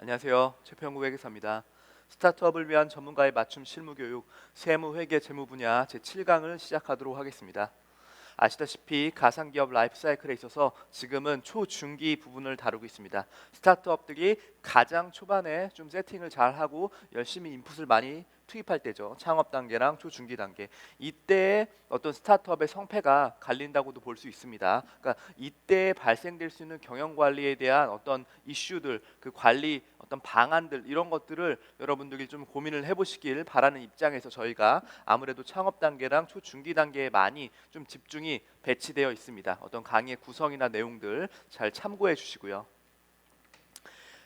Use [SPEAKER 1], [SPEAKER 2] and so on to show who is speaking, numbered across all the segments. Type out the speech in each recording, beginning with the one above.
[SPEAKER 1] 안녕하세요. 최평구 회계사입니다. 스타트업을 위한 전문가의 맞춤 실무교육 세무회계 재무 분야 제7강을 시작하도록 하겠습니다. 아시다시피 가상기업 라이프사이클에 있어서 지금은 초중기 부분을 다루고 있습니다. 스타트업들이 가장 초반에 좀 세팅을 잘 하고 열심히 인풋을 많이 투입할 때죠. 창업 단계랑 초중기 단계. 이때 어떤 스타트업의 성패가 갈린다고도 볼 수 있습니다. 그러니까 이때 발생될 수 있는 경영 관리에 대한 어떤 이슈들, 그 관리 어떤 방안들 이런 것들을 여러분들이 좀 고민을 해보시길 바라는 입장에서 저희가 아무래도 창업 단계랑 초중기 단계에 많이 좀 집중이 배치되어 있습니다. 어떤 강의의 구성이나 내용들 잘 참고해 주시고요.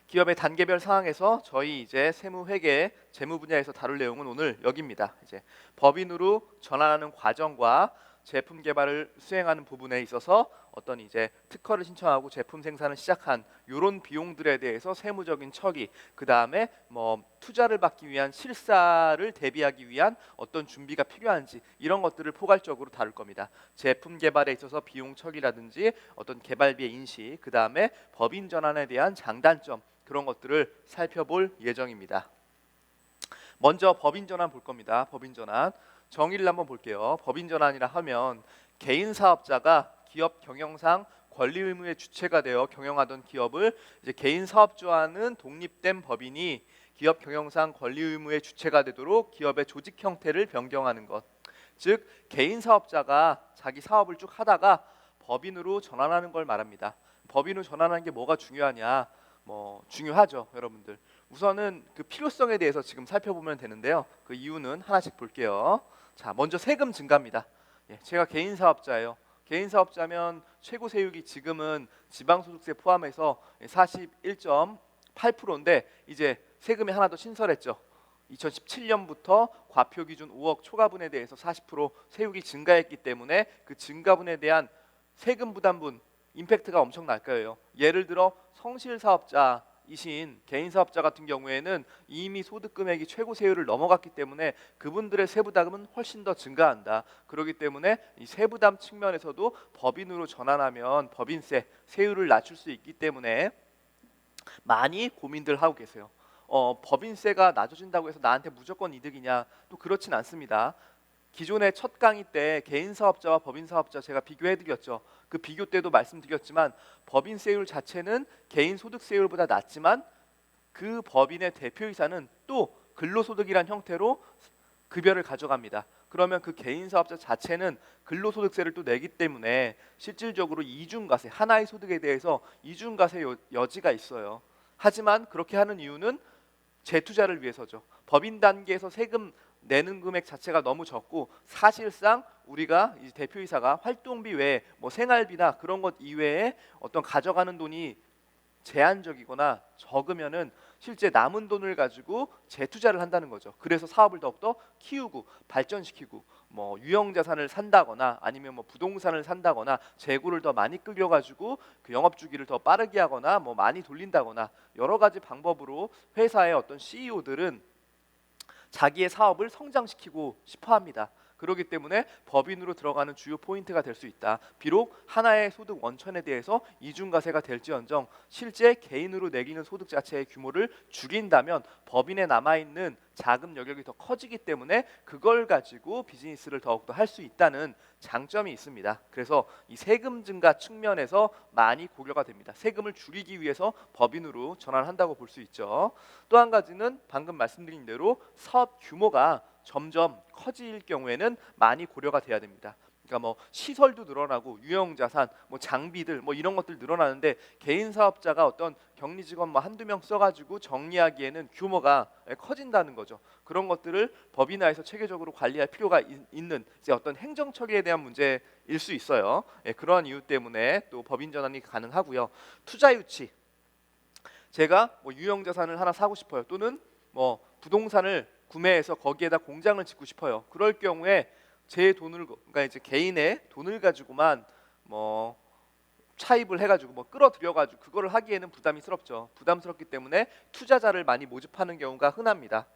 [SPEAKER 1] 기업의 단계별 상황에서 저희 이제 세무회계 재무 분야에서 다룰 내용은 오늘 여기입니다. 이제 법인으로 전환하는 과정과 제품 개발을 수행하는 부분에 있어서 어떤 이제 특허를 신청하고 제품 생산을 시작한 이런 비용들에 대해서 세무적인 처리, 그 다음에 뭐 투자를 받기 위한 실사를 대비하기 위한 어떤 준비가 필요한지 이런 것들을 포괄적으로 다룰 겁니다. 제품 개발에 있어서 비용 처리라든지 어떤 개발비의 인식, 그 다음에 법인 전환에 대한 장단점 그런 것들을 살펴볼 예정입니다. 먼저 법인 전환 볼 겁니다. 법인 전환 정의를 한번 볼게요. 법인 전환이라 하면 개인 사업자가 기업 경영상 권리 의무의 주체가 되어 경영하던 기업을 이제 개인 사업주와는 독립된 법인이 기업 경영상 권리 의무의 주체가 되도록 기업의 조직 형태를 변경하는 것. 즉 개인 사업자가 자기 사업을 쭉 하다가 법인으로 전환하는 걸 말합니다. 법인으로 전환하는 게 뭐가 중요하냐? 뭐 중요하죠, 여러분들. 우선은 그 필요성에 대해서 지금 살펴보면 되는데요. 그 이유는 하나씩 볼게요. 자, 먼저 세금 증가입니다. 제가 개인 사업자예요. 개인 사업자면 최고 세율이 지금은 지방소득세 포함해서 41.8%인데 이제 세금이 하나 더 신설했죠. 2017년부터 과표 기준 5억 초과분에 대해서 40% 세율이 증가했기 때문에 그 증가분에 대한 세금 부담분 임팩트가 엄청날 거예요. 예를 들어 성실 사업자이신 개인 사업자 같은 경우에는 이미 소득 금액이 최고 세율을 넘어갔기 때문에 그분들의 세부담은 훨씬 더 증가한다. 그렇기 때문에 이 세부담 측면에서도 법인으로 전환하면 법인세 세율을 낮출 수 있기 때문에 많이 고민들 하고 계세요. 법인세가 낮아진다고 해서 나한테 무조건 이득이냐? 또 그렇진 않습니다. 기존의 첫 강의 때 개인 사업자와 법인 사업자 제가 비교해드렸죠. 그 비교 때도 말씀드렸지만 법인세율 자체는 개인 소득세율보다 낮지만 그 법인의 대표이사는 또 근로소득이란 형태로 급여를 가져갑니다. 그러면 그 개인 사업자 자체는 근로소득세를 또 내기 때문에 실질적으로 이중과세, 하나의 소득에 대해서 이중과세 여지가 있어요. 하지만 그렇게 하는 이유는 재투자를 위해서죠. 법인 단계에서 세금 내는 금액 자체가 너무 적고 사실상 우리가 이제 대표이사가 활동비 외에 뭐 생활비나 그런 것 이외에 어떤 가져가는 돈이 제한적이거나 적으면은 실제 남은 돈을 가지고 재투자를 한다는 거죠. 그래서 사업을 더욱더 키우고 발전시키고 뭐 유형 자산을 산다거나 아니면 뭐 부동산을 산다거나 재고를 더 많이 끌려 가지고 그 영업 주기를 더 빠르게 하거나 뭐 많이 돌린다거나 여러 가지 방법으로 회사의 어떤 CEO들은 자기의 사업을 성장시키고 싶어 합니다. 그렇기 때문에 법인으로 들어가는 주요 포인트가 될 수 있다. 비록 하나의 소득 원천에 대해서 이중과세가 될지언정 실제 개인으로 내기는 소득 자체의 규모를 줄인다면 법인에 남아있는 자금 여력이 더 커지기 때문에 그걸 가지고 비즈니스를 더욱더 할 수 있다는 장점이 있습니다. 그래서 이 세금 증가 측면에서 많이 고려가 됩니다. 세금을 줄이기 위해서 법인으로 전환한다고 볼 수 있죠. 또 한 가지는 방금 말씀드린 대로 사업 규모가 점점 커질 경우에는 많이 고려가 돼야 됩니다. 그러니까 뭐 시설도 늘어나고 유형 자산, 뭐 장비들, 뭐 이런 것들 늘어나는데 개인 사업자가 어떤 격리 직원 뭐 한두 명 써가지고 정리하기에는 규모가 커진다는 거죠. 그런 것들을 법인화해서 체계적으로 관리할 필요가 있는 이제 어떤 행정 처리에 대한 문제일 수 있어요. 그러한 이유 때문에 또 법인 전환이 가능하고요. 투자 유치. 제가 뭐 유형 자산을 하나 사고 싶어요. 또는 뭐 부동산을 구매해서 거기에다 공장을 짓고 싶어요. 그럴 경우에 제 돈을 그러니까 이제 개인의 돈을 가지고만 뭐 차입을 해가지고 뭐 끌어들여가지고 그거를 하기에는 부담스럽죠. 부담스럽기 때문에 투자자를 많이 모집하는 경우가 흔합니다.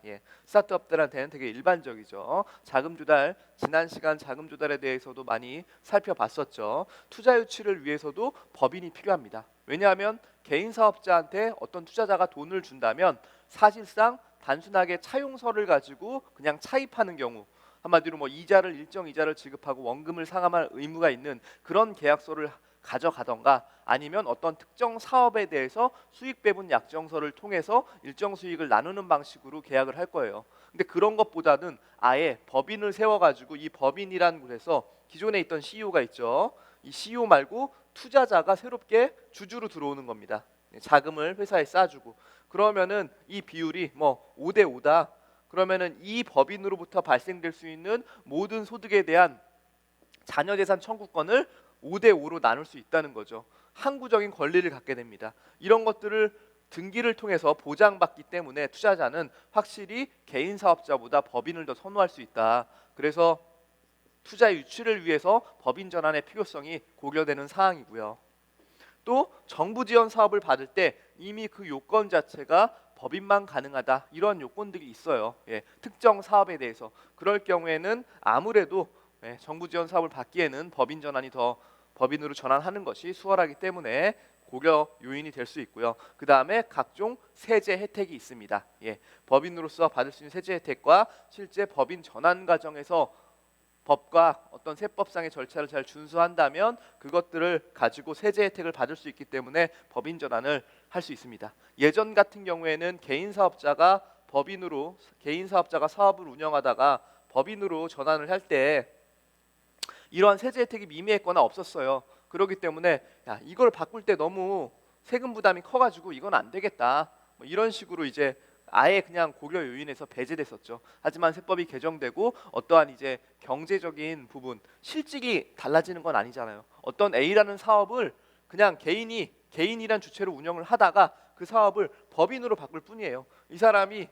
[SPEAKER 1] 스타트업들한테는 되게 일반적이죠. 자금 조달, 지난 시간 자금 조달에 대해서도 많이 살펴봤었죠. 투자 유치를 위해서도 법인이 필요합니다. 왜냐하면 개인 사업자한테 어떤 투자자가 돈을 준다면 사실상 단순하게 차용서를 가지고 그냥 차입하는 경우, 한마디로 뭐 일정 이자를 지급하고 원금을 상환할 의무가 있는 그런 계약서를 가져가던가, 아니면 어떤 특정 사업에 대해서 수익 배분 약정서를 통해서 일정 수익을 나누는 방식으로 계약을 할 거예요. 근데 그런 것보다는 아예 법인을 세워가지고, 이 법인이라는 곳에서 기존에 있던 CEO가 있죠. 이 CEO 말고 투자자가 새롭게 주주로 들어오는 겁니다. 자금을 회사에 쌓아주고, 그러면은 이 비율이 뭐 5대 5다. 그러면은 이 법인으로부터 발생될 수 있는 모든 소득에 대한 자녀재산 청구권을 5대 5로 나눌 수 있다는 거죠. 항구적인 권리를 갖게 됩니다. 이런 것들을 등기를 통해서 보장받기 때문에 투자자는 확실히 개인 사업자보다 법인을 더 선호할 수 있다. 그래서 투자 유치를 위해서 법인 전환의 필요성이 고려되는 사항이고요. 또 정부 지원 사업을 받을 때 이미 그 요건 자체가 법인만 가능하다, 이런 요건들이 있어요. 특정 사업에 대해서. 그럴 경우에는 아무래도 정부 지원 사업을 받기에는 법인 전환이 더, 법인으로 전환하는 것이 수월하기 때문에 고려 요인이 될 수 있고요. 그 다음에 각종 세제 혜택이 있습니다. 법인으로서 받을 수 있는 세제 혜택과 실제 법인 전환 과정에서 법과 어떤 세법상의 절차를 잘 준수한다면 그것들을 가지고 세제 혜택을 받을 수 있기 때문에 법인 전환을 할 수 있습니다. 예전 같은 경우에는 개인 사업자가 사업을 운영하다가 법인으로 전환을 할 때 이러한 세제 혜택이 미미했거나 없었어요. 그렇기 때문에 이걸 바꿀 때 너무 세금 부담이 커가지고 이건 안 되겠다, 뭐 이런 식으로 이제 아예 그냥 고려 요인에서 배제됐었죠. 하지만 세법이 개정되고 어떠한 이제 경제적인 부분, 실직이 달라지는 건 아니잖아요. 어떤 A라는 사업을 그냥 개인이란 주체로 운영을 하다가 그 사업을 법인으로 바꿀 뿐이에요. 이 사람이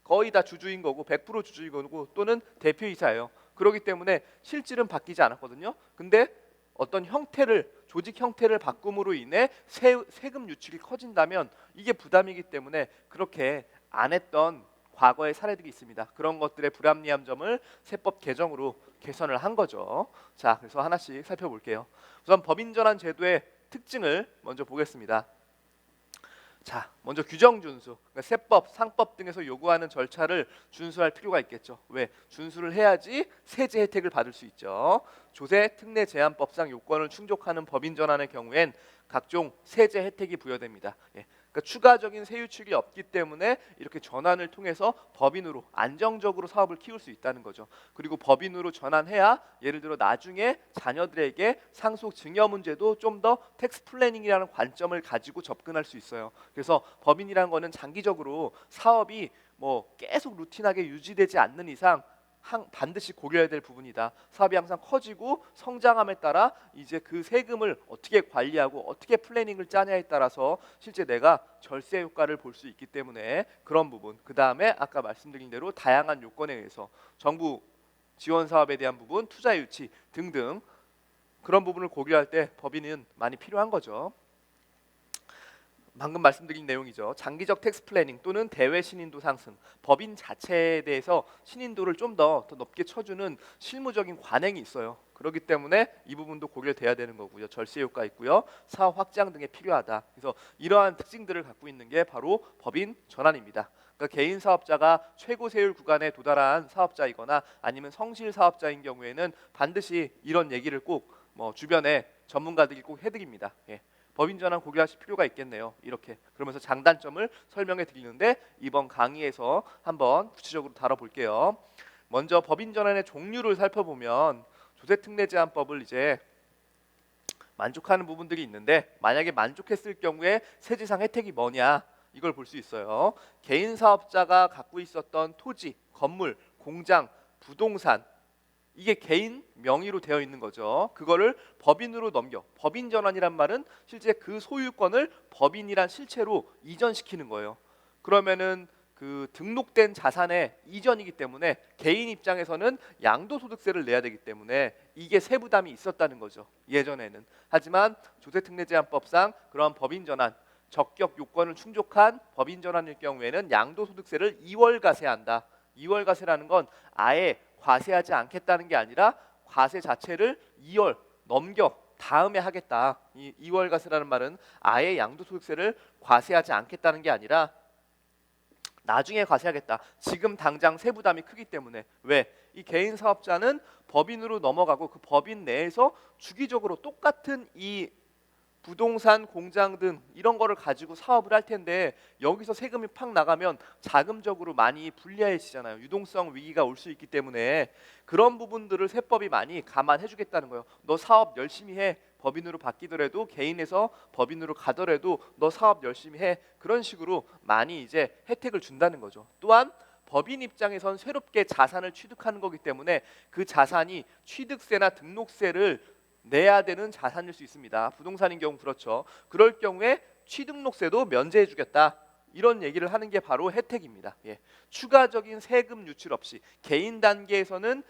[SPEAKER 1] 거의 다 주주인 거고 100% 주주인 거고 또는 대표이사예요. 그렇기 때문에 실질은 바뀌지 않았거든요. 근데 어떤 조직 형태를 바꿈으로 인해 세금 유출이 커진다면 이게 부담이기 때문에 그렇게 안 했던 과거의 사례들이 있습니다. 그런 것들의 불합리한 점을 세법 개정으로 개선을 한 거죠. 자, 그래서 하나씩 살펴볼게요. 우선 법인 전환 제도의 특징을 먼저 보겠습니다. 자, 먼저 규정 준수. 그러니까 세법, 상법 등에서 요구하는 절차를 준수할 필요가 있겠죠. 왜? 준수를 해야지 세제 혜택을 받을 수 있죠. 조세 특례 제한법상 요건을 충족하는 법인 전환의 경우엔 각종 세제 혜택이 부여됩니다. 그러니까 추가적인 세유출이 없기 때문에 이렇게 전환을 통해서 법인으로 안정적으로 사업을 키울 수 있다는 거죠. 그리고 법인으로 전환해야 예를 들어 나중에 자녀들에게 상속 증여 문제도 좀 더 텍스 플래닝이라는 관점을 가지고 접근할 수 있어요. 그래서 법인이라는 거는 장기적으로 사업이 뭐 계속 루틴하게 유지되지 않는 이상 반드시 고려해야 될 부분이다. 사업이 항상 커지고 성장함에 따라 이제 그 세금을 어떻게 관리하고 어떻게 플래닝을 짜냐에 따라서 실제 내가 절세 효과를 볼 수 있기 때문에 그런 부분. 그 다음에 아까 말씀드린 대로 다양한 요건에 의해서 정부 지원 사업에 대한 부분, 투자 유치 등등 그런 부분을 고려할 때 법인은 많이 필요한 거죠. 방금 말씀드린 내용이죠. 장기적 텍스 플래닝 또는 대외 신인도 상승, 법인 자체에 대해서 신인도를 좀 더 높게 쳐주는 실무적인 관행이 있어요. 그렇기 때문에 이 부분도 고려돼야 되는 거고요. 절세 효과 있고요. 사업 확장 등에 필요하다. 그래서 이러한 특징들을 갖고 있는 게 바로 법인 전환입니다. 그러니까 개인 사업자가 최고 세율 구간에 도달한 사업자이거나 아니면 성실 사업자인 경우에는 반드시 이런 얘기를 꼭 주변에 전문가들이 꼭 해드립니다. 법인 전환 고려하실 필요가 있겠네요. 이렇게 그러면서 장단점을 설명해 드리는데 이번 강의에서 한번 구체적으로 다뤄볼게요. 먼저 법인 전환의 종류를 살펴보면 조세특례제한법을 이제 만족하는 부분들이 있는데 만약에 만족했을 경우에 세제상 혜택이 뭐냐 이걸 볼 수 있어요. 개인 사업자가 갖고 있었던 토지, 건물, 공장, 부동산 이게 개인 명의로 되어 있는 거죠. 그거를 법인으로 넘겨. 법인 전환이란 말은 실제 그 소유권을 법인이란 실체로 이전시키는 거예요. 그러면은 그 등록된 자산의 이전이기 때문에 개인 입장에서는 양도소득세를 내야 되기 때문에 이게 세부담이 있었다는 거죠. 예전에는. 하지만 조세특례제한법상 그런 법인 전환 적격 요건을 충족한 법인 전환일 경우에는 양도소득세를 2월 과세한다. 2월 과세라는 건 아예 과세하지 않겠다는 게 아니라 과세 자체를 2월 넘겨 다음에 하겠다. 이 이월과세라는 말은 아예 양도소득세를 과세하지 않겠다는 게 아니라 나중에 과세하겠다. 지금 당장 세부담이 크기 때문에. 왜? 이 개인 사업자는 법인으로 넘어가고 그 법인 내에서 주기적으로 똑같은 이 부동산, 공장 등 이런 거를 가지고 사업을 할 텐데 여기서 세금이 팍 나가면 자금적으로 많이 불리해지잖아요. 유동성 위기가 올 수 있기 때문에 그런 부분들을 세법이 많이 감안해 주겠다는 거예요. 너 사업 열심히 해. 법인으로 바뀌더라도 개인에서 법인으로 가더라도 너 사업 열심히 해. 그런 식으로 많이 이제 혜택을 준다는 거죠. 또한 법인 입장에선 새롭게 자산을 취득하는 거기 때문에 그 자산이 취득세나 등록세를 내야 되는 자산일 수 있습니다. 부동산인 경우 그렇죠. 그럴 경우에 취등록세도 면제해 주겠다. 이런 얘기를 하는 게 바로 혜택입니다. 예. 추가적인 세금 유출 없이 개인 단계에서는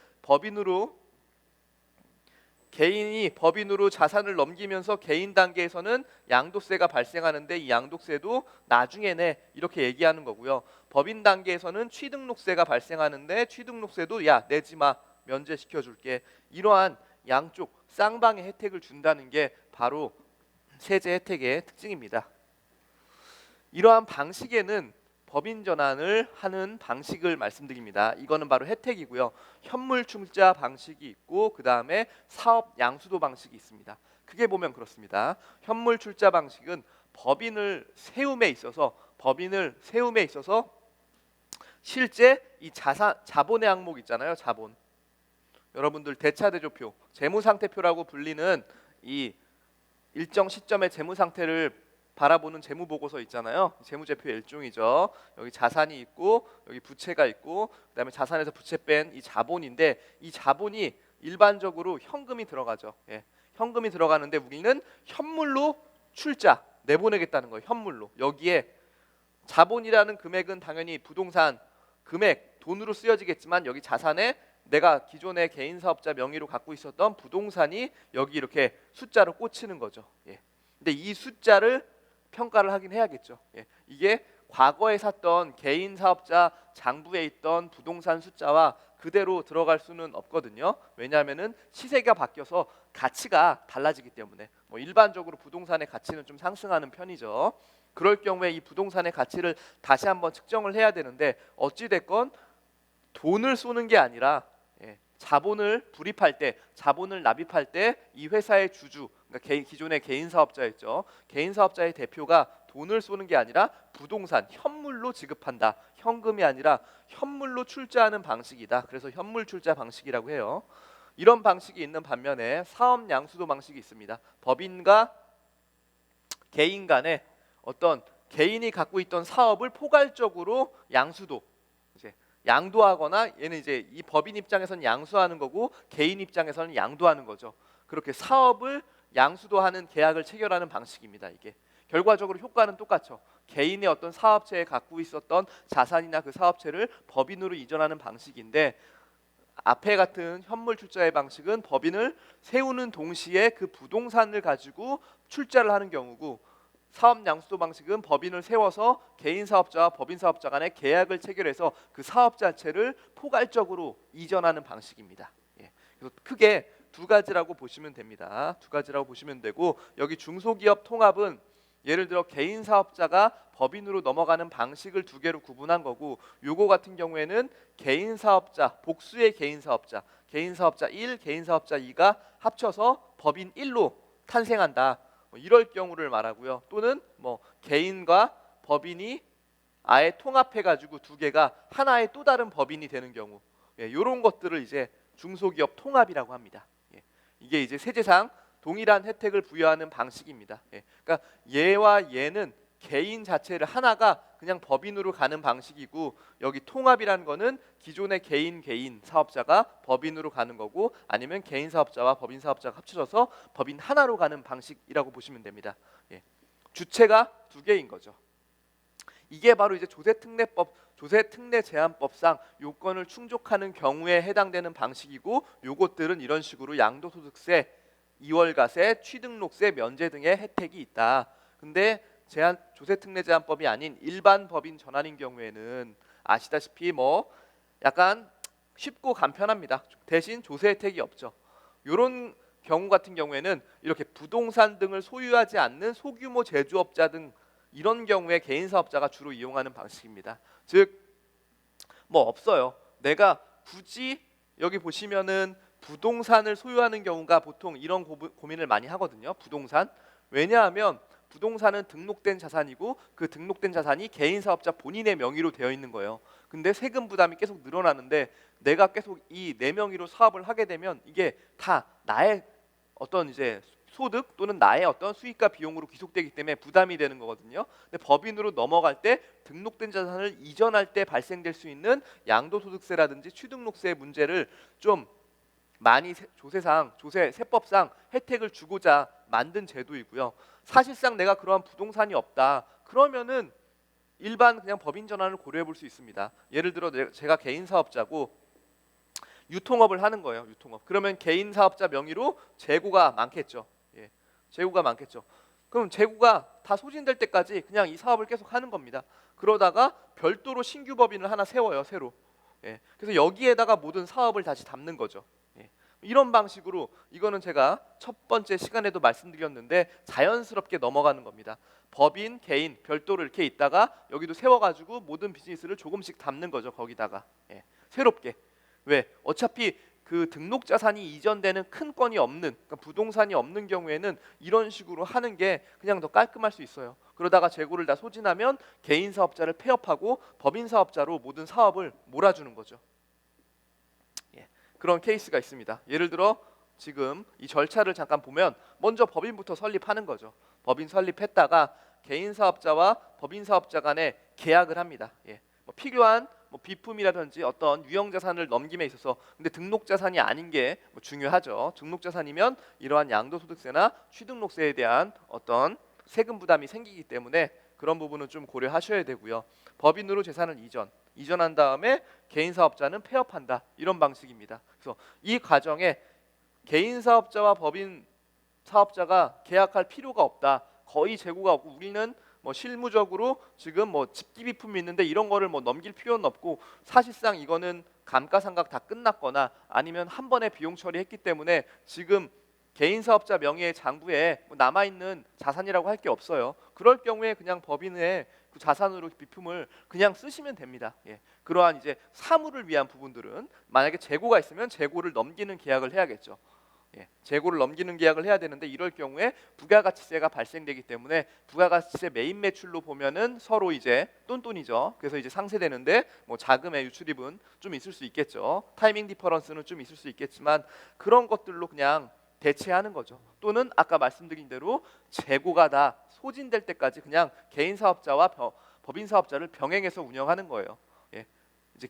[SPEAKER 1] 개인이 법인으로 자산을 넘기면서 개인 단계에서는 양도세가 발생하는데 이 양도세도 나중에 내 이렇게 얘기하는 거고요. 법인 단계에서는 취등록세가 발생하는데 취등록세도 야 내지 마 면제시켜 줄게. 이러한 양쪽 쌍방의 혜택을 준다는 게 바로 세제 혜택의 특징입니다. 이러한 방식에는 법인 전환을 하는 방식을 말씀드립니다. 이거는 바로 혜택이고요. 현물 출자 방식이 있고 그 다음에 사업 양수도 방식이 있습니다. 크게 보면 그렇습니다. 현물 출자 방식은 법인을 세움에 있어서 실제 이 자본의 항목 있잖아요. 자본. 여러분들 대차대조표, 재무상태표라고 불리는 이 일정 시점의 재무상태를 바라보는 재무보고서 있잖아요. 재무제표의 일종이죠. 여기 자산이 있고 여기 부채가 있고 그다음에 자산에서 부채 뺀 이 자본인데 이 자본이 일반적으로 현금이 들어가죠. 예. 현금이 들어가는데 우리는 현물로 출자 내보내겠다는 거예요. 현물로. 여기에 자본이라는 금액은 당연히 부동산 금액 돈으로 쓰여지겠지만 여기 자산에 내가 기존의 개인 사업자 명의로 갖고 있었던 부동산이 여기 이렇게 숫자로 꽂히는 거죠. 예. 근데 이 숫자를 평가를 하긴 해야겠죠. 예. 이게 과거에 샀던 개인 사업자 장부에 있던 부동산 숫자와 그대로 들어갈 수는 없거든요. 왜냐하면은 시세가 바뀌어서 가치가 달라지기 때문에 뭐 일반적으로 부동산의 가치는 좀 상승하는 편이죠. 그럴 경우에 이 부동산의 가치를 다시 한번 측정을 해야 되는데 어찌 됐건 돈을 쏘는 게 아니라 자본을 불입할 때, 자본을 납입할 때 이 회사의 주주, 그러니까 기존의 개인 사업자였죠. 개인 사업자의 대표가 돈을 쏘는 게 아니라 부동산, 현물로 지급한다. 현금이 아니라 현물로 출자하는 방식이다. 그래서 현물 출자 방식이라고 해요. 이런 방식이 있는 반면에 사업 양수도 방식이 있습니다. 법인과 개인 간에 어떤 개인이 갖고 있던 사업을 포괄적으로 양수도 양도하거나 얘는 이제 이 법인 입장에서는 양수하는 거고 개인 입장에서는 양도하는 거죠. 그렇게 사업을 양수도하는 계약을 체결하는 방식입니다. 이게 결과적으로 효과는 똑같죠. 개인의 어떤 사업체에 갖고 있었던 자산이나 그 사업체를 법인으로 이전하는 방식인데 앞에 같은 현물 출자의 방식은 법인을 세우는 동시에 그 부동산을 가지고 출자를 하는 경우고 사업 양수도 방식은 법인을 세워서 개인 사업자와 법인 사업자 간에 계약을 체결해서 그 사업 자체를 포괄적으로 이전하는 방식입니다. 예. 그래서 크게 두 가지라고 보시면 됩니다. 두 가지라고 보시면 되고 여기 중소기업 통합은 예를 들어 개인 사업자가 법인으로 넘어가는 방식을 두 개로 구분한 거고 요거 같은 경우에는 개인 사업자, 복수의 개인 사업자 1, 개인 사업자 2가 합쳐서 법인 1로 탄생한다. 이럴 경우를 말하고요. 또는 뭐 개인과 법인이 아예 통합해가지고 두 개가 하나의 또 다른 법인이 되는 경우, 이런 것들을 이제 중소기업 통합이라고 합니다. 이게 이제 세제상 동일한 혜택을 부여하는 방식입니다. 그러니까 얘와 얘는 개인 자체를 하나가 그냥 법인으로 가는 방식이고 여기 통합이라는 거는 기존의 개인 사업자가 법인으로 가는 거고 아니면 개인 사업자와 법인 사업자가 합쳐져서 법인 하나로 가는 방식이라고 보시면 됩니다. 주체가 두 개인 거죠. 이게 바로 이제 조세특례제한법상 요건을 충족하는 경우에 해당되는 방식이고 요것들은 이런 식으로 양도소득세, 이월과세, 취등록세 면제 등의 혜택이 있다. 근데 조세특례제한법이 아닌 일반 법인 전환인 경우에는 아시다시피 뭐 약간 쉽고 간편합니다. 대신 조세 혜택이 없죠. 요런 경우 같은 경우에는 이렇게 부동산 등을 소유하지 않는 소규모 제조업자 등 이런 경우에 개인 사업자가 주로 이용하는 방식입니다. 즉 뭐 없어요. 내가 굳이 여기 보시면은 부동산을 소유하는 경우가 보통 이런 고민을 많이 하거든요. 부동산. 왜냐하면 부동산은 등록된 자산이고 그 등록된 자산이 개인 사업자 본인의 명의로 되어 있는 거예요. 근데 세금 부담이 계속 늘어나는데 내가 계속 이 내 명의로 사업을 하게 되면 이게 다 나의 어떤 이제 소득 또는 나의 어떤 수익과 비용으로 귀속되기 때문에 부담이 되는 거거든요. 근데 법인으로 넘어갈 때 등록된 자산을 이전할 때 발생될 수 있는 양도소득세라든지 취등록세 문제를 좀 많이 세법상 혜택을 주고자 만든 제도이고요. 사실상 내가 그러한 부동산이 없다. 그러면은 일반 그냥 법인 전환을 고려해 볼 수 있습니다. 예를 들어 제가 개인 사업자고 유통업을 하는 거예요. 유통업. 그러면 개인 사업자 명의로 재고가 많겠죠. 예, 재고가 많겠죠. 그럼 재고가 다 소진될 때까지 그냥 이 사업을 계속 하는 겁니다. 그러다가 별도로 신규 법인을 하나 세워요. 새로. 예, 그래서 여기에다가 모든 사업을 다시 담는 거죠. 예, 이런 방식으로 이거는 제가 첫 번째 시간에도 말씀드렸는데 자연스럽게 넘어가는 겁니다. 법인, 개인 별도로 이렇게 있다가 여기도 세워가지고 모든 비즈니스를 조금씩 담는 거죠. 거기다가 예, 새롭게. 왜? 어차피 그 등록 자산이 이전되는 큰 건이 없는 그러니까 부동산이 없는 경우에는 이런 식으로 하는 게 그냥 더 깔끔할 수 있어요. 그러다가 재고를 다 소진하면 개인 사업자를 폐업하고 법인 사업자로 모든 사업을 몰아주는 거죠. 예, 그런 케이스가 있습니다. 예를 들어 지금 이 절차를 잠깐 보면 먼저 법인부터 설립하는 거죠. 법인 설립했다가 개인 사업자와 법인 사업자 간에 계약을 합니다. 예, 뭐 필요한 비품이라든지 어떤 유형 자산을 넘김에 있어서 근데 등록 자산이 아닌 게 중요하죠. 등록 자산이면 이러한 양도소득세나 취등록세에 대한 어떤 세금 부담이 생기기 때문에 그런 부분은 좀 고려하셔야 되고요. 법인으로 재산을 이전한 다음에 개인 사업자는 폐업한다. 이런 방식입니다. 그래서 이 과정에 개인 사업자와 법인 사업자가 계약할 필요가 없다. 거의 재고가 없고 우리는 실무적으로 지금 집기 비품이 있는데 이런 거를 넘길 필요는 없고 사실상 이거는 감가상각 다 끝났거나 아니면 한 번에 비용 처리했기 때문에 지금 개인 사업자 명의의 장부에 남아 있는 자산이라고 할 게 없어요. 그럴 경우에 그냥 법인의 그 자산으로 비품을 그냥 쓰시면 됩니다. 예. 그러한 이제 사물을 위한 부분들은 만약에 재고가 있으면 재고를 넘기는 계약을 해야겠죠. 예, 재고를 넘기는 계약을 해야 되는데 이럴 경우에 부가가치세가 발생되기 때문에 부가가치세 매입 매출로 보면은 서로 이제 똔똔이죠. 그래서 이제 상쇄되는데 자금의 유출입은 좀 있을 수 있겠죠. 타이밍 디퍼런스는 좀 있을 수 있겠지만 그런 것들로 그냥 대체하는 거죠. 또는 아까 말씀드린 대로 재고가 다 소진될 때까지 그냥 개인 사업자와 법인 사업자를 병행해서 운영하는 거예요. 예, 이제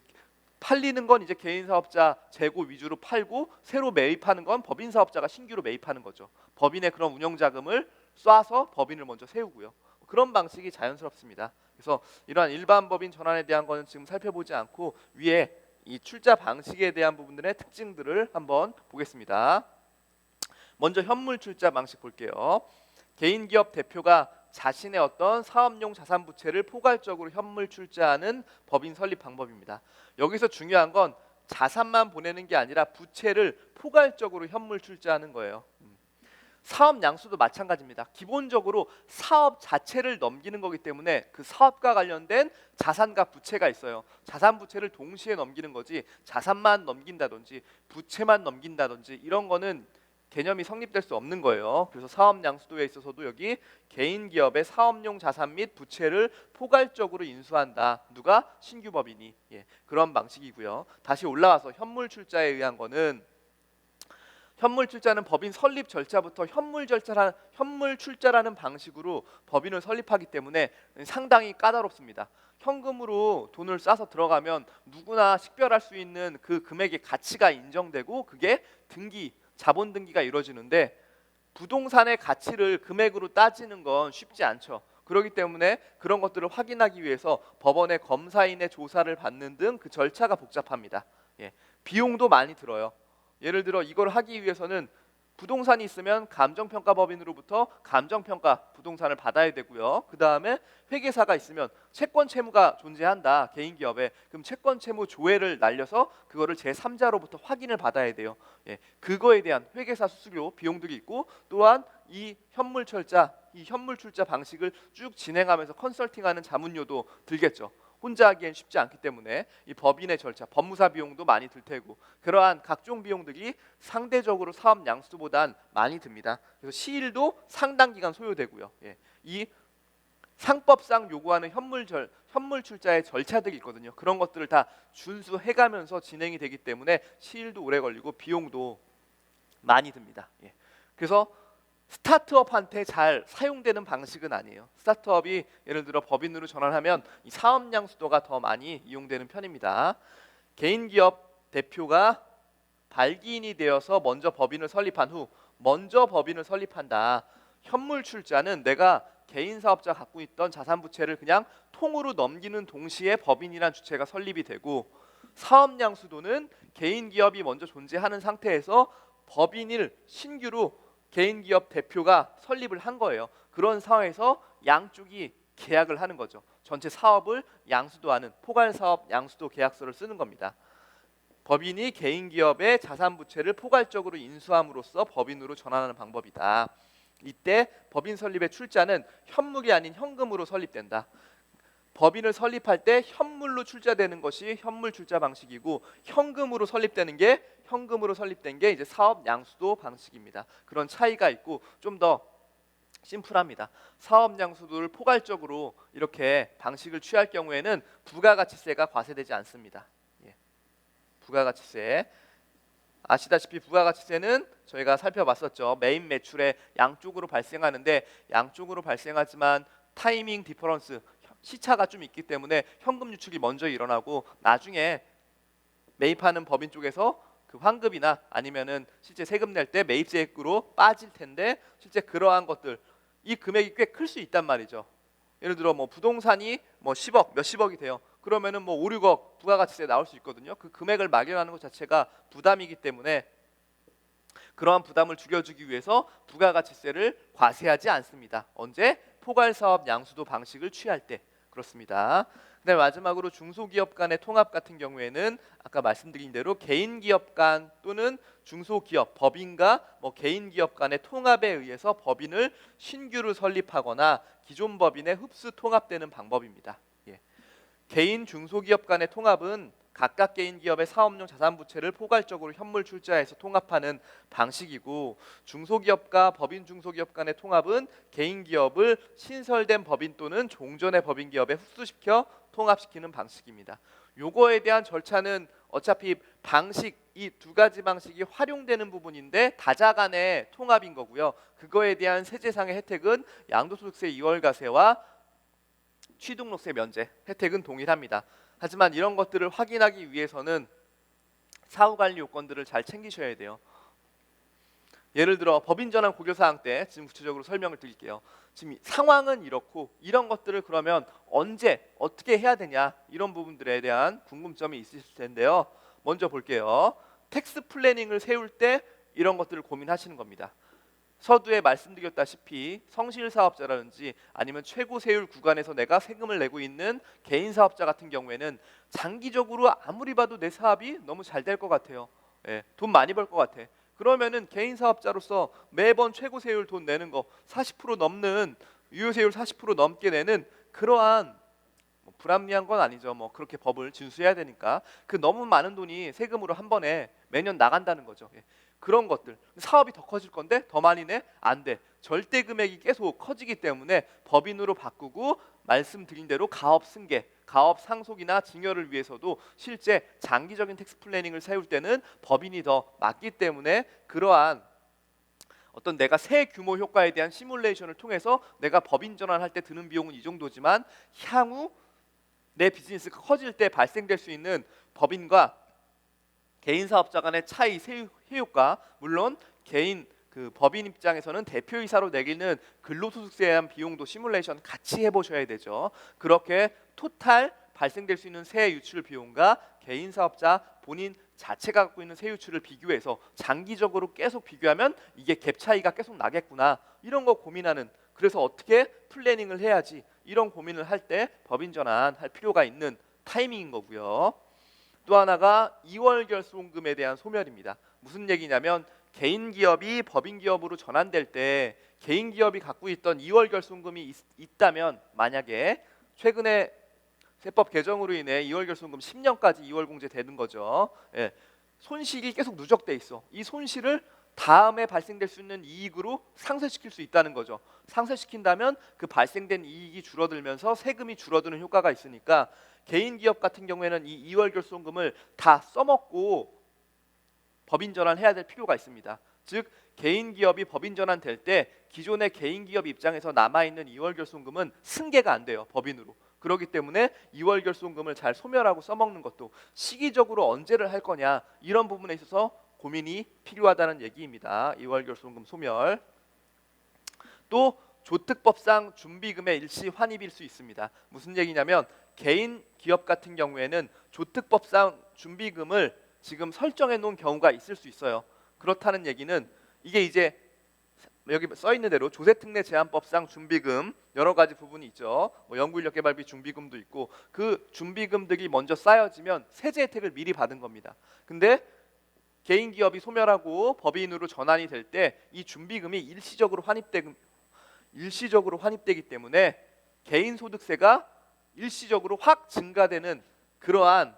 [SPEAKER 1] 팔리는 건 이제 개인 사업자 재고 위주로 팔고 새로 매입하는 건 법인 사업자가 신규로 매입하는 거죠. 법인의 그런 운영 자금을 쏴서 법인을 먼저 세우고요. 그런 방식이 자연스럽습니다. 그래서 이러한 일반 법인 전환에 대한 거는 지금 살펴보지 않고 위에 이 출자 방식에 대한 부분들의 특징들을 한번 보겠습니다. 먼저 현물 출자 방식 볼게요. 개인 기업 대표가 자신의 어떤 사업용 자산 부채를 포괄적으로 현물 출자하는 법인 설립 방법입니다. 여기서 중요한 건 자산만 보내는 게 아니라 부채를 포괄적으로 현물 출자하는 거예요. 사업 양수도 마찬가지입니다. 기본적으로 사업 자체를 넘기는 거기 때문에 그 사업과 관련된 자산과 부채가 있어요. 자산 부채를 동시에 넘기는 거지 자산만 넘긴다든지 부채만 넘긴다든지 이런 거는 개념이 성립될 수 없는 거예요. 그래서 사업 양수도에 있어서도 여기 개인 기업의 사업용 자산 및 부채를 포괄적으로 인수한다. 누가? 신규 법인이. 예, 그런 방식이고요. 다시 올라와서 현물 출자에 의한 거는 현물 출자는 법인 설립 절차부터 현물 출자라는 방식으로 법인을 설립하기 때문에 상당히 까다롭습니다. 현금으로 돈을 싸서 들어가면 누구나 식별할 수 있는 그 금액의 가치가 인정되고 그게 자본 등기가 이루어지는데 부동산의 가치를 금액으로 따지는 건 쉽지 않죠. 그렇기 때문에 그런 것들을 확인하기 위해서 법원의 검사인의 조사를 받는 등 그 절차가 복잡합니다. 예, 비용도 많이 들어요. 예를 들어 이걸 하기 위해서는 부동산이 있으면 감정평가법인으로부터 감정평가 부동산을 받아야 되고요. 그 다음에 회계사가 있으면 채권 채무가 존재한다, 개인 기업에. 그럼 채권 채무 조회를 날려서 그거를 제3자로부터 확인을 받아야 돼요. 예, 그거에 대한 회계사 수수료 비용들이 있고, 또한 이 현물 출자 방식을 쭉 진행하면서 컨설팅하는 자문료도 들겠죠. 혼자 하기엔 쉽지 않기 때문에 이 법인의 절차, 법무사 비용도 많이 들 테고, 그러한 각종 비용들이 상대적으로 사업 양수보단 많이 듭니다. 그래서 시일도 상당 기간 소요되고요. 예, 이 상법상 요구하는 현물 출자의 절차들이 있거든요. 그런 것들을 다 준수해가면서 진행이 되기 때문에 시일도 오래 걸리고 비용도 많이 듭니다. 예, 그래서 스타트업한테 잘 사용되는 방식은 아니에요. 스타트업이 예를 들어 법인으로 전환하면 이 사업 양수도가 더 많이 이용되는 편입니다. 개인 기업 대표가 발기인이 되어서 먼저 법인을 설립한 후 먼저 법인을 설립한다. 현물 출자는 내가 개인 사업자 갖고 있던 자산 부채를 그냥 통으로 넘기는 동시에 법인이란 주체가 설립이 되고, 사업 양수도는 개인 기업이 먼저 존재하는 상태에서 법인을 신규로 개인 기업 대표가 설립을 한 거예요. 그런 상황에서 양쪽이 계약을 하는 거죠. 전체 사업을 양수도하는 포괄사업 양수도 계약서를 쓰는 겁니다. 법인이 개인 기업의 자산 부채를 포괄적으로 인수함으로써 법인으로 전환하는 방법이다. 이때 법인 설립의 출자는 현물이 아닌 현금으로 설립된다. 법인을 설립할 때 현물로 출자되는 것이 현물 출자 방식이고, 현금으로 설립된 게 이제 사업 양수도 방식입니다. 그런 차이가 있고 좀 더 심플합니다. 사업 양수도를 포괄적으로 이렇게 방식을 취할 경우에는 부가가치세가 과세되지 않습니다. 예. 부가가치세, 아시다시피 부가가치세는 저희가 살펴봤었죠. 메인 매출의 양쪽으로 발생하는데, 양쪽으로 발생하지만 타이밍 디퍼런스, 시차가 좀 있기 때문에 현금 유출이 먼저 일어나고 나중에 매입하는 법인 쪽에서 그 환급이나 아니면은 실제 세금 낼 때 매입세액으로 빠질 텐데, 실제 그러한 것들, 이 금액이 꽤 클 수 있단 말이죠. 예를 들어 뭐 부동산이 뭐 10억, 몇십억이 돼요. 그러면은 뭐 5, 6억 부가가치세 나올 수 있거든요. 그 금액을 막연하는 것 자체가 부담이기 때문에 그러한 부담을 줄여주기 위해서 부가가치세를 과세하지 않습니다. 언제? 포괄사업 양수도 방식을 취할 때 그렇습니다. 그다음에 마지막으로 중소기업 간의 통합 같은 경우에는 아까 말씀드린 대로 개인 기업 간 또는 중소기업, 법인과 뭐 개인 기업 간의 통합에 의해서 법인을 신규로 설립하거나 기존 법인에 흡수 통합되는 방법입니다. 예. 개인 중소기업 간의 통합은 각각 개인 기업의 사업용 자산 부채를 포괄적으로 현물 출자해서 통합하는 방식이고, 중소기업과 법인 중소기업 간의 통합은 개인 기업을 신설된 법인 또는 종전의 법인 기업에 흡수시켜 통합시키는 방식입니다. 요거에 대한 절차는 어차피 방식, 이 두 가지 방식이 활용되는 부분인데 다자간의 통합인 거고요. 그거에 대한 세제상의 혜택은 양도소득세 2월과세와 취등록세 면제 혜택은 동일합니다. 하지만 이런 것들을 확인하기 위해서는 사후관리 요건들을 잘 챙기셔야 돼요. 예를 들어 법인 전환 고려사항 때 지금 구체적으로 설명을 드릴게요. 지금 상황은 이렇고 이런 것들을 그러면 언제 어떻게 해야 되냐, 이런 부분들에 대한 궁금점이 있으실 텐데요. 먼저 볼게요. 텍스 플래닝을 세울 때 이런 것들을 고민하시는 겁니다. 서두에 말씀드렸다시피 성실 사업자라든지 아니면 최고 세율 구간에서 내가 세금을 내고 있는 개인 사업자 같은 경우에는 장기적으로 아무리 봐도 내 사업이 너무 잘 될 것 같아요. 예, 돈 많이 벌 것 같아. 그러면은 개인 사업자로서 매번 최고 세율 돈 내는 거 40% 넘는, 유효세율 40% 넘게 내는 그러한 뭐 불합리한 건 아니죠. 뭐 그렇게 법을 준수해야 되니까 그 너무 많은 돈이 세금으로 한 번에 매년 나간다는 거죠. 예. 그런 것들, 사업이 더 커질 건데 더 많이 내? 안 돼. 절대 금액이 계속 커지기 때문에 법인으로 바꾸고, 말씀드린 대로 가업 승계, 가업 상속이나 증여를 위해서도 실제 장기적인 텍스 플래닝을 세울 때는 법인이 더 맞기 때문에 그러한 어떤 내가 세 규모 효과에 대한 시뮬레이션을 통해서 내가 법인 전환할 때 드는 비용은 이 정도지만 향후 내 비즈니스가 커질 때 발생될 수 있는 법인과 개인 사업자 간의 차이, 세효과, 물론 개인 그 법인 입장에서는 대표이사로 내기는 근로소득세에 대한 비용도 시뮬레이션 같이 해보셔야 되죠. 그렇게 토탈 발생될 수 있는 세 유출 비용과 개인 사업자 본인 자체가 갖고 있는 세유출을 비교해서 장기적으로 계속 비교하면 이게 갭 차이가 계속 나겠구나, 이런 거 고민하는, 그래서 어떻게 플래닝을 해야지, 이런 고민을 할 때 법인 전환할 필요가 있는 타이밍인 거고요. 또 하나가 2월 결손금에 대한 소멸입니다. 무슨 얘기냐면 개인 기업이 법인 기업으로 전환될 때 개인 기업이 갖고 있던 2월 결손금이 있다면, 만약에 최근에 세법 개정으로 인해 2월 결손금 10년까지 2월 공제되는 거죠. 예. 손실이 계속 누적돼 있어. 이 손실을 다음에 발생될 수 있는 이익으로 상쇄시킬 수 있다는 거죠. 상쇄시킨다면 그 발생된 이익이 줄어들면서 세금이 줄어드는 효과가 있으니까 개인 기업 같은 경우에는 이 2월 결손금을 다 써먹고 법인 전환해야 될 필요가 있습니다. 즉 개인 기업이 법인 전환될 때 기존의 개인 기업 입장에서 남아있는 2월 결손금은 승계가 안 돼요, 법인으로. 그렇기 때문에 2월 결손금을 잘 소멸하고 써먹는 것도, 시기적으로 언제를 할 거냐, 이런 부분에 있어서 고민이 필요하다는 얘기입니다. 2월 결손금 소멸. 또 조특법상 준비금의 일시 환입일 수 있습니다. 무슨 얘기냐면 개인 기업 같은 경우에는 조특법상 준비금을 지금 설정해 놓은 경우가 있을 수 있어요. 그렇다는 얘기는 이게 이제 여기 써 있는 대로 조세특례 제한법상 준비금 여러 가지 부분이 있죠. 뭐 연구인력 개발비 준비금도 있고, 그 준비금들이 먼저 쌓여지면 세제 혜택을 미리 받은 겁니다. 근데 개인 기업이 소멸하고 법인으로 전환이 될 때 이 준비금이 일시적으로 환입되기 때문에 개인 소득세가 일시적으로 확 증가되는 그러한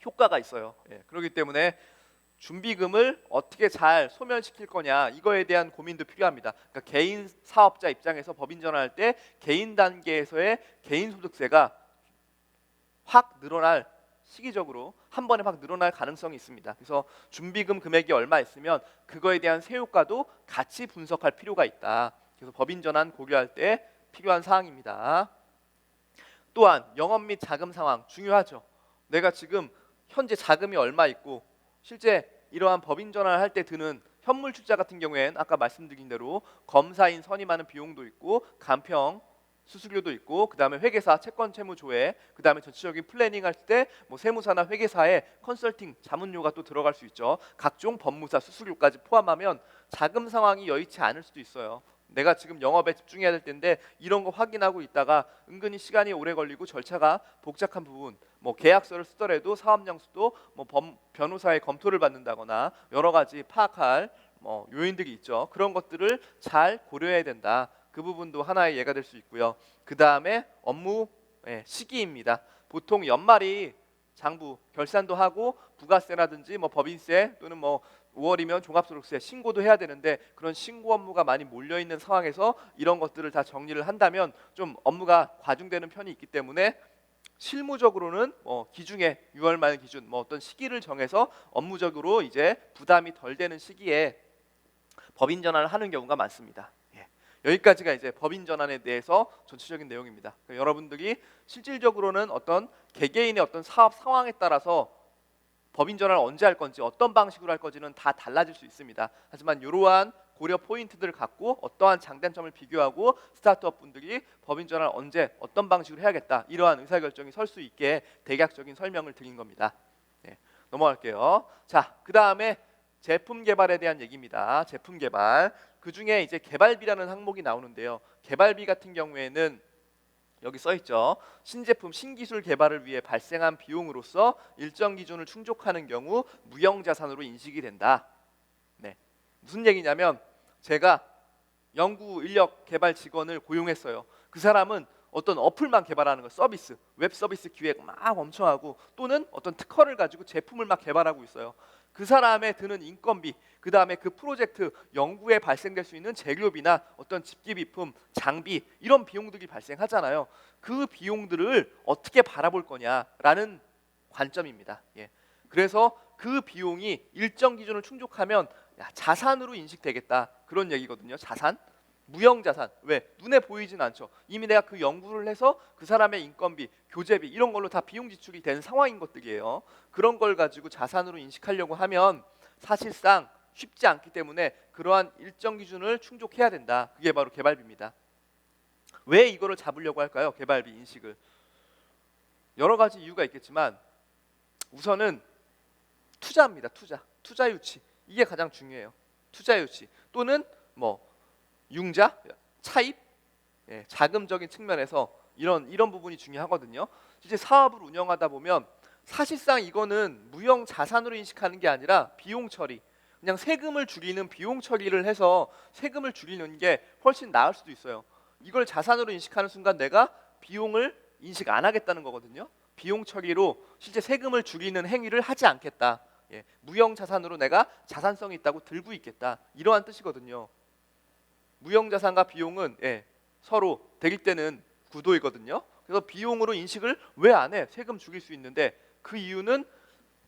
[SPEAKER 1] 효과가 있어요. 예, 그렇기 때문에 준비금을 어떻게 잘 소멸시킬 거냐, 이거에 대한 고민도 필요합니다. 그러니까 개인 사업자 입장에서 법인 전환할 때 개인 단계에서의 개인 소득세가 확 늘어날, 시기적으로 한 번에 확 늘어날 가능성이 있습니다. 그래서 준비금 금액이 얼마 있으면 그거에 대한 세효과도 같이 분석할 필요가 있다. 그래서 법인 전환 고려할 때 필요한 사항입니다. 또한 영업 및 자금 상황 중요하죠. 내가 지금 현재 자금이 얼마 있고 실제 이러한 법인 전환을 할 때 드는 현물 출자 같은 경우에는 아까 말씀드린 대로 검사인 선임하는 비용도 있고 간평 수수료도 있고, 그 다음에 회계사 채권 채무 조회, 그 다음에 전체적인 플래닝 할 때 뭐 세무사나 회계사의 컨설팅 자문료가 또 들어갈 수 있죠. 각종 법무사 수수료까지 포함하면 자금 상황이 여의치 않을 수도 있어요. 내가 지금 영업에 집중해야 될 텐데 이런 거 확인하고 있다가 은근히 시간이 오래 걸리고 절차가 복잡한 부분, 뭐 계약서를 쓰더라도 사업령수도 뭐 변호사의 검토를 받는다거나 여러 가지 파악할 뭐 요인들이 있죠. 그런 것들을 잘 고려해야 된다. 그 부분도 하나의 예가 될 수 있고요. 그 다음에 업무 시기입니다. 보통 연말이 장부 결산도 하고 부가세라든지 뭐 법인세 또는 뭐 5월이면 종합소득세 신고도 해야 되는데, 그런 신고 업무가 많이 몰려 있는 상황에서 이런 것들을 다 정리를 한다면 좀 업무가 과중되는 편이 있기 때문에 실무적으로는 기중에 6월 말 기준 뭐 어떤 시기를 정해서 업무적으로 이제 부담이 덜 되는 시기에 법인 전환을 하는 경우가 많습니다. 여기까지가 이제 법인 전환에 대해서 전체적인 내용입니다. 그러니까 여러분들이 실질적으로는 어떤 개개인의 어떤 사업 상황에 따라서 법인 전환을 언제 할 건지, 어떤 방식으로 할 건지는 다 달라질 수 있습니다. 하지만 이러한 고려 포인트들을 갖고 어떠한 장단점을 비교하고 스타트업 분들이 법인 전환을 언제 어떤 방식으로 해야겠다, 이러한 의사결정이 설 수 있게 대략적인 설명을 드린 겁니다. 넘어갈게요. 자, 그 다음에 제품 개발에 대한 얘기입니다. 제품 개발. 그 중에 이제 개발비라는 항목이 나오는데요. 개발비 같은 경우에는 여기 써 있죠. 신제품, 신기술 개발을 위해 발생한 비용으로서 일정 기준을 충족하는 경우 무형자산으로 인식이 된다. 무슨 얘기냐면 제가 연구 인력 개발 직원을 고용했어요. 그 사람은 어떤 어플만 개발하는 거, 서비스, 웹 서비스 기획 막 엄청 하고, 또는 어떤 특허를 가지고 제품을 막 개발하고 있어요. 그 사람의 드는 인건비, 그 다음에 그 프로젝트 연구에 발생될 수 있는 재료비나 어떤 집기비품, 장비, 이런 비용들이 발생하잖아요. 그 비용들을 어떻게 바라볼 거냐라는 관점입니다. 그래서 그 비용이 일정 기준을 충족하면 자산으로 인식되겠다, 그런 얘기거든요. 자산, 무형자산. 왜? 눈에 보이진 않죠. 이미 내가 그 연구를 해서 그 사람의 인건비, 교재비 이런 걸로 다 비용 지출이 된 상황인 것들이에요. 그런 걸 가지고 자산으로 인식하려고 하면 사실상 쉽지 않기 때문에 그러한 일정 기준을 충족해야 된다. 그게 바로 개발비입니다. 왜 이거를 잡으려고 할까요? 개발비 인식을. 여러 가지 이유가 있겠지만 우선은 투자입니다. 투자 유치. 이게 가장 중요해요. 투자 유치 또는 뭐 융자, 차입, 자금적인 측면에서 이런 부분이 중요하거든요. 이제 사업을 운영하다 보면 사실상 이거는 무형 자산으로 인식하는 게 아니라 비용 처리, 그냥 세금을 줄이는 비용 처리를 해서 세금을 줄이는 게 훨씬 나을 수도 있어요. 이걸 자산으로 인식하는 순간 내가 비용을 인식 안 하겠다는 거거든요. 비용 처리로 실제 세금을 줄이는 행위를 하지 않겠다. 무형 자산으로 내가 자산성이 있다고 들고 있겠다. 이러한 뜻이거든요. 무형 자산과 비용은 서로 대립되는 구도이거든요. 그래서 비용으로 인식을 왜 안 해? 세금 죽일 수 있는데 그 이유는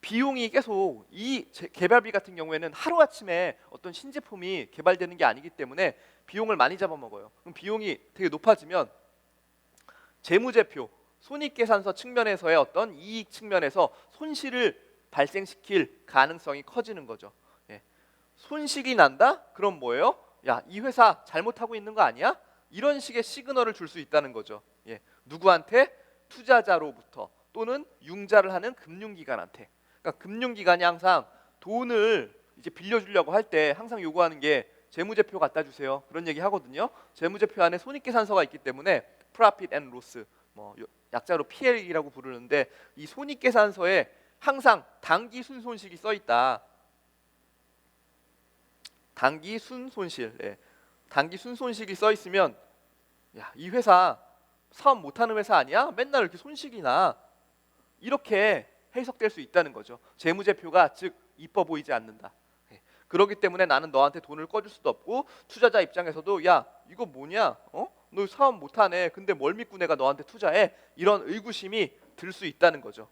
[SPEAKER 1] 비용이 계속 이 개발비 같은 경우에는 하루아침에 어떤 신제품이 개발되는 게 아니기 때문에 비용을 많이 잡아먹어요. 그럼 비용이 되게 높아지면 재무제표, 손익계산서 측면에서의 어떤 이익 측면에서 손실을 발생시킬 가능성이 커지는 거죠. 손실이 난다? 그럼 뭐예요? 야, 이 회사 잘못하고 있는 거 아니야? 이런 식의 시그널을 줄 수 있다는 거죠. 누구한테? 투자자로부터 또는 융자를 하는 금융기관한테. 그러니까 금융기관이 항상 돈을 이제 빌려주려고 할 때 항상 요구하는 게 재무제표 갖다 주세요. 그런 얘기 하거든요. 재무제표 안에 손익계산서가 있기 때문에 Profit and Loss, 뭐 약자로 PL이라고 부르는데 이 손익계산서에 항상 당기 순손실이 써 있다. 당기 순손실, 당기 순손실이 써 있으면 야, 이 회사 사업 못하는 회사 아니야? 맨날 이렇게 손실이 나. 이렇게 해석될 수 있다는 거죠. 재무제표가 즉 이뻐 보이지 않는다. 그렇기 때문에 나는 너한테 돈을 꺼줄 수도 없고 투자자 입장에서도 야, 이거 뭐냐? 너 사업 못하네. 근데 뭘 믿고 내가 너한테 투자해? 이런 의구심이 들 수 있다는 거죠.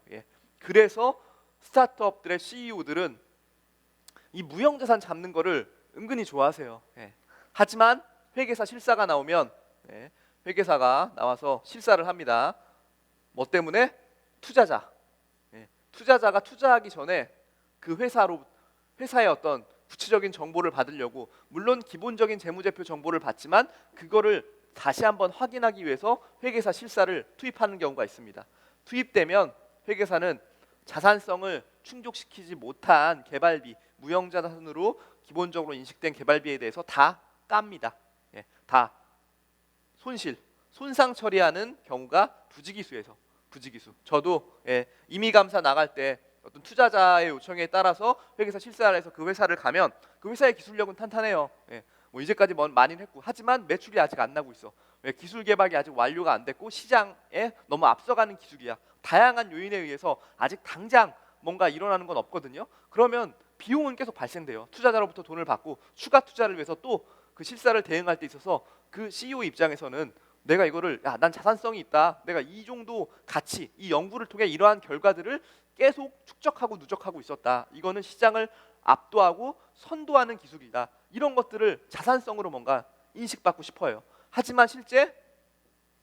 [SPEAKER 1] 그래서 스타트업들의 CEO들은 이 무형자산 잡는 거를 은근히 좋아하세요. 하지만 회계사 실사가 나오면 회계사가 나와서 실사를 합니다. 뭐 때문에? 투자자가 투자하기 전에 그 회사의 어떤 구체적인 정보를 받으려고 물론 기본적인 재무제표 정보를 받지만 그거를 다시 한번 확인하기 위해서 회계사 실사를 투입하는 경우가 있습니다. 투입되면 회계사는 자산성을 충족시키지 못한 개발비, 무형자산으로 기본적으로 인식된 개발비에 대해서 다 깝니다. 다 손상 처리하는 경우가 부지기수에서 부지기수. 저도 임의감사 나갈 때 어떤 투자자의 요청에 따라서 회계사 실사를 해서 그 회사를 가면 그 회사의 기술력은 탄탄해요. 뭐 이제까지 많이는 했고 하지만 매출이 아직 안 나고 있어. 왜? 기술 개발이 아직 완료가 안 됐고 시장에 너무 앞서가는 기술이야. 다양한 요인에 의해서 아직 당장 뭔가 일어나는 건 없거든요. 그러면 비용은 계속 발생돼요. 투자자로부터 돈을 받고 추가 투자를 위해서 또 그 실사를 대응할 때 있어서 그 CEO 입장에서는 내가 이거를 난 자산성이 있다. 내가 이 정도 가치, 이 연구를 통해 이러한 결과들을 계속 축적하고 누적하고 있었다. 이거는 시장을 압도하고 선도하는 기술이다. 이런 것들을 자산성으로 뭔가 인식받고 싶어요. 하지만 실제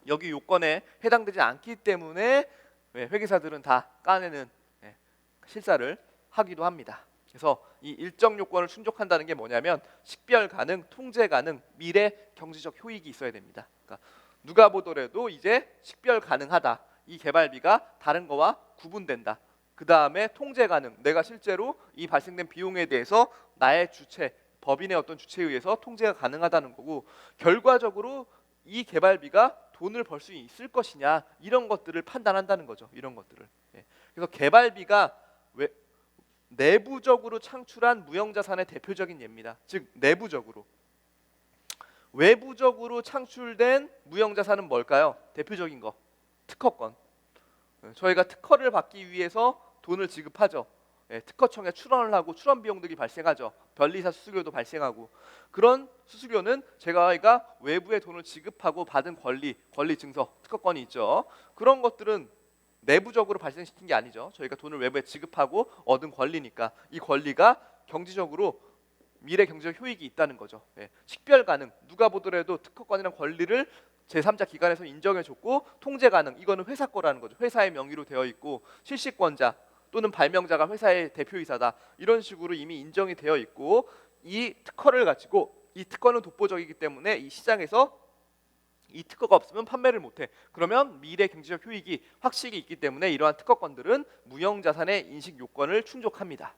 [SPEAKER 1] 여기 요건에 해당되지 않기 때문에 회계사들은 다 까내는 실사를 하기도 합니다. 그래서 이 일정 요건을 충족한다는 게 뭐냐면 식별 가능, 통제 가능, 미래 경제적 효익이 있어야 됩니다. 그러니까 누가 보더라도 이제 식별 가능하다. 이 개발비가 다른 거와 구분된다. 그 다음에 통제 가능. 내가 실제로 이 발생된 비용에 대해서 나의 주체, 법인의 어떤 주체에 의해서 통제가 가능하다는 거고 결과적으로 이 개발비가 돈을 벌 수 있을 것이냐 이런 것들을 판단한다는 거죠. 이런 것들을. 그래서 개발비가 내부적으로 창출한 무형자산의 대표적인 예입니다. 즉 내부적으로. 외부적으로 창출된 무형자산은 뭘까요? 대표적인 거 특허권. 저희가 특허를 받기 위해서 돈을 지급하죠. 특허청에 출원을 하고 출원 비용들이 발생하죠. 변리사 수수료도 발생하고 그런 수수료는 저희가 외부에 돈을 지급하고 받은 권리 증서, 특허권이 있죠. 그런 것들은 내부적으로 발생시킨 게 아니죠. 저희가 돈을 외부에 지급하고 얻은 권리니까 이 권리가 경제적으로 미래 경제적 효익이 있다는 거죠. 식별 가능. 누가 보더라도 특허권이란 권리를 제3자 기관에서 인정해줬고 통제 가능. 이거는 회사 거라는 거죠. 회사의 명의로 되어 있고 실시권자 또는 발명자가 회사의 대표이사다. 이런 식으로 이미 인정이 되어 있고 이 특허를 가지고 이 특허는 독보적이기 때문에 이 시장에서 이 특허가 없으면 판매를 못해. 그러면 미래 경제적 효익이 확실히 있기 때문에 이러한 특허권들은 무형자산의 인식 요건을 충족합니다.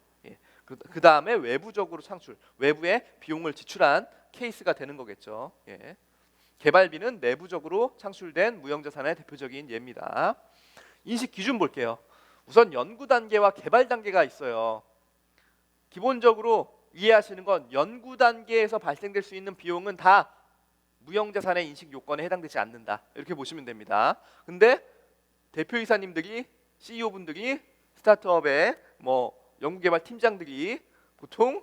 [SPEAKER 1] 그 다음에 외부적으로 창출, 외부에 비용을 지출한 케이스가 되는 거겠죠. 예. 개발비는 내부적으로 창출된 무형자산의 대표적인 예입니다. 인식 기준 볼게요. 우선 연구 단계와 개발 단계가 있어요. 기본적으로 이해하시는 건 연구 단계에서 발생될 수 있는 비용은 다 무형자산의 인식 요건에 해당되지 않는다. 이렇게 보시면 됩니다. 근데 대표이사님들이, CEO분들이, 스타트업의 연구개발 팀장들이 보통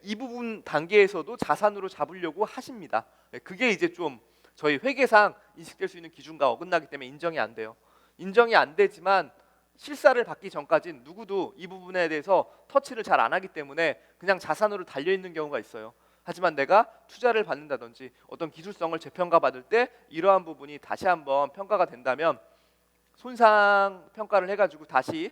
[SPEAKER 1] 이 부분 단계에서도 자산으로 잡으려고 하십니다. 그게 이제 좀 저희 회계상 인식될 수 있는 기준과 어긋나기 때문에 인정이 안 돼요. 인정이 안 되지만 실사를 받기 전까지는 누구도 이 부분에 대해서 터치를 잘 안 하기 때문에 그냥 자산으로 달려있는 경우가 있어요. 하지만 내가 투자를 받는다든지 어떤 기술성을 재평가 받을 때 이러한 부분이 다시 한번 평가가 된다면 손상 평가를 해가지고 다시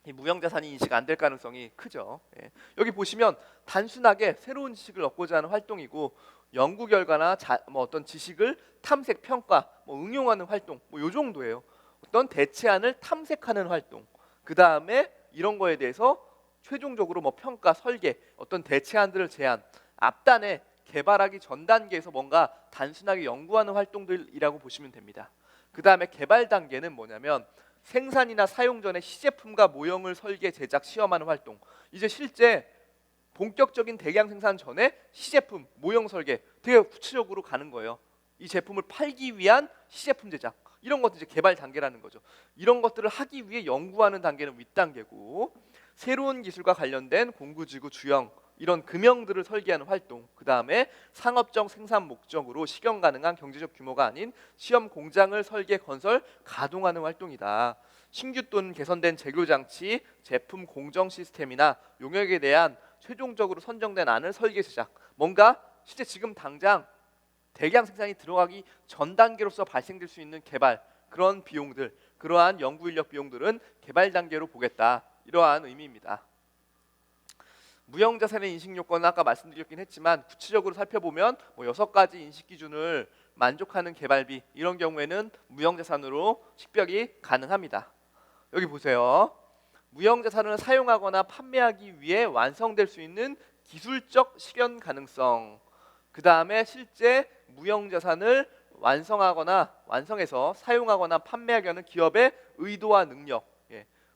[SPEAKER 1] 이 무형자산이 인식 안 될 가능성이 크죠. 예. 여기 보시면 단순하게 새로운 지식을 얻고자 하는 활동이고 연구 결과나 어떤 지식을 탐색, 평가, 응용하는 활동, 요 정도예요. 어떤 대체안을 탐색하는 활동. 그 다음에 이런 거에 대해서 최종적으로 평가, 설계, 어떤 대체안들을 제안. 앞단에 개발하기 전 단계에서 뭔가 단순하게 연구하는 활동들이라고 보시면 됩니다. 그 다음에 개발 단계는 뭐냐면 생산이나 사용 전에 시제품과 모형을 설계, 제작, 시험하는 활동. 이제 실제 본격적인 대량 생산 전에 시제품, 모형 설계 되게 구체적으로 가는 거예요. 이 제품을 팔기 위한 시제품 제작. 이런 것도 이제 개발 단계라는 거죠. 이런 것들을 하기 위해 연구하는 단계는 윗단계고 새로운 기술과 관련된 공구지구, 주형 이런 금형들을 설계하는 활동. 그 다음에 상업적 생산 목적으로 실현 가능한 경제적 규모가 아닌 시험 공장을 설계, 건설, 가동하는 활동이다. 신규 또는 개선된 제조 장치, 제품 공정 시스템이나 용역에 대한 최종적으로 선정된 안을 설계, 제작. 뭔가 실제 지금 당장 대량 생산이 들어가기 전 단계로서 발생될 수 있는 개발, 그런 비용들, 그러한 연구 인력 비용들은 개발 단계로 보겠다. 이러한 의미입니다. 무형자산의 인식 요건은 아까 말씀드렸긴 했지만 구체적으로 살펴보면 6가지 인식 기준을 만족하는 개발비, 이런 경우에는 무형자산으로 식별이 가능합니다. 여기 보세요. 무형자산을 사용하거나 판매하기 위해 완성될 수 있는 기술적 실현 가능성. 그 다음에 실제 무형자산을 완성해서 사용하거나 판매하게 하는 기업의 의도와 능력.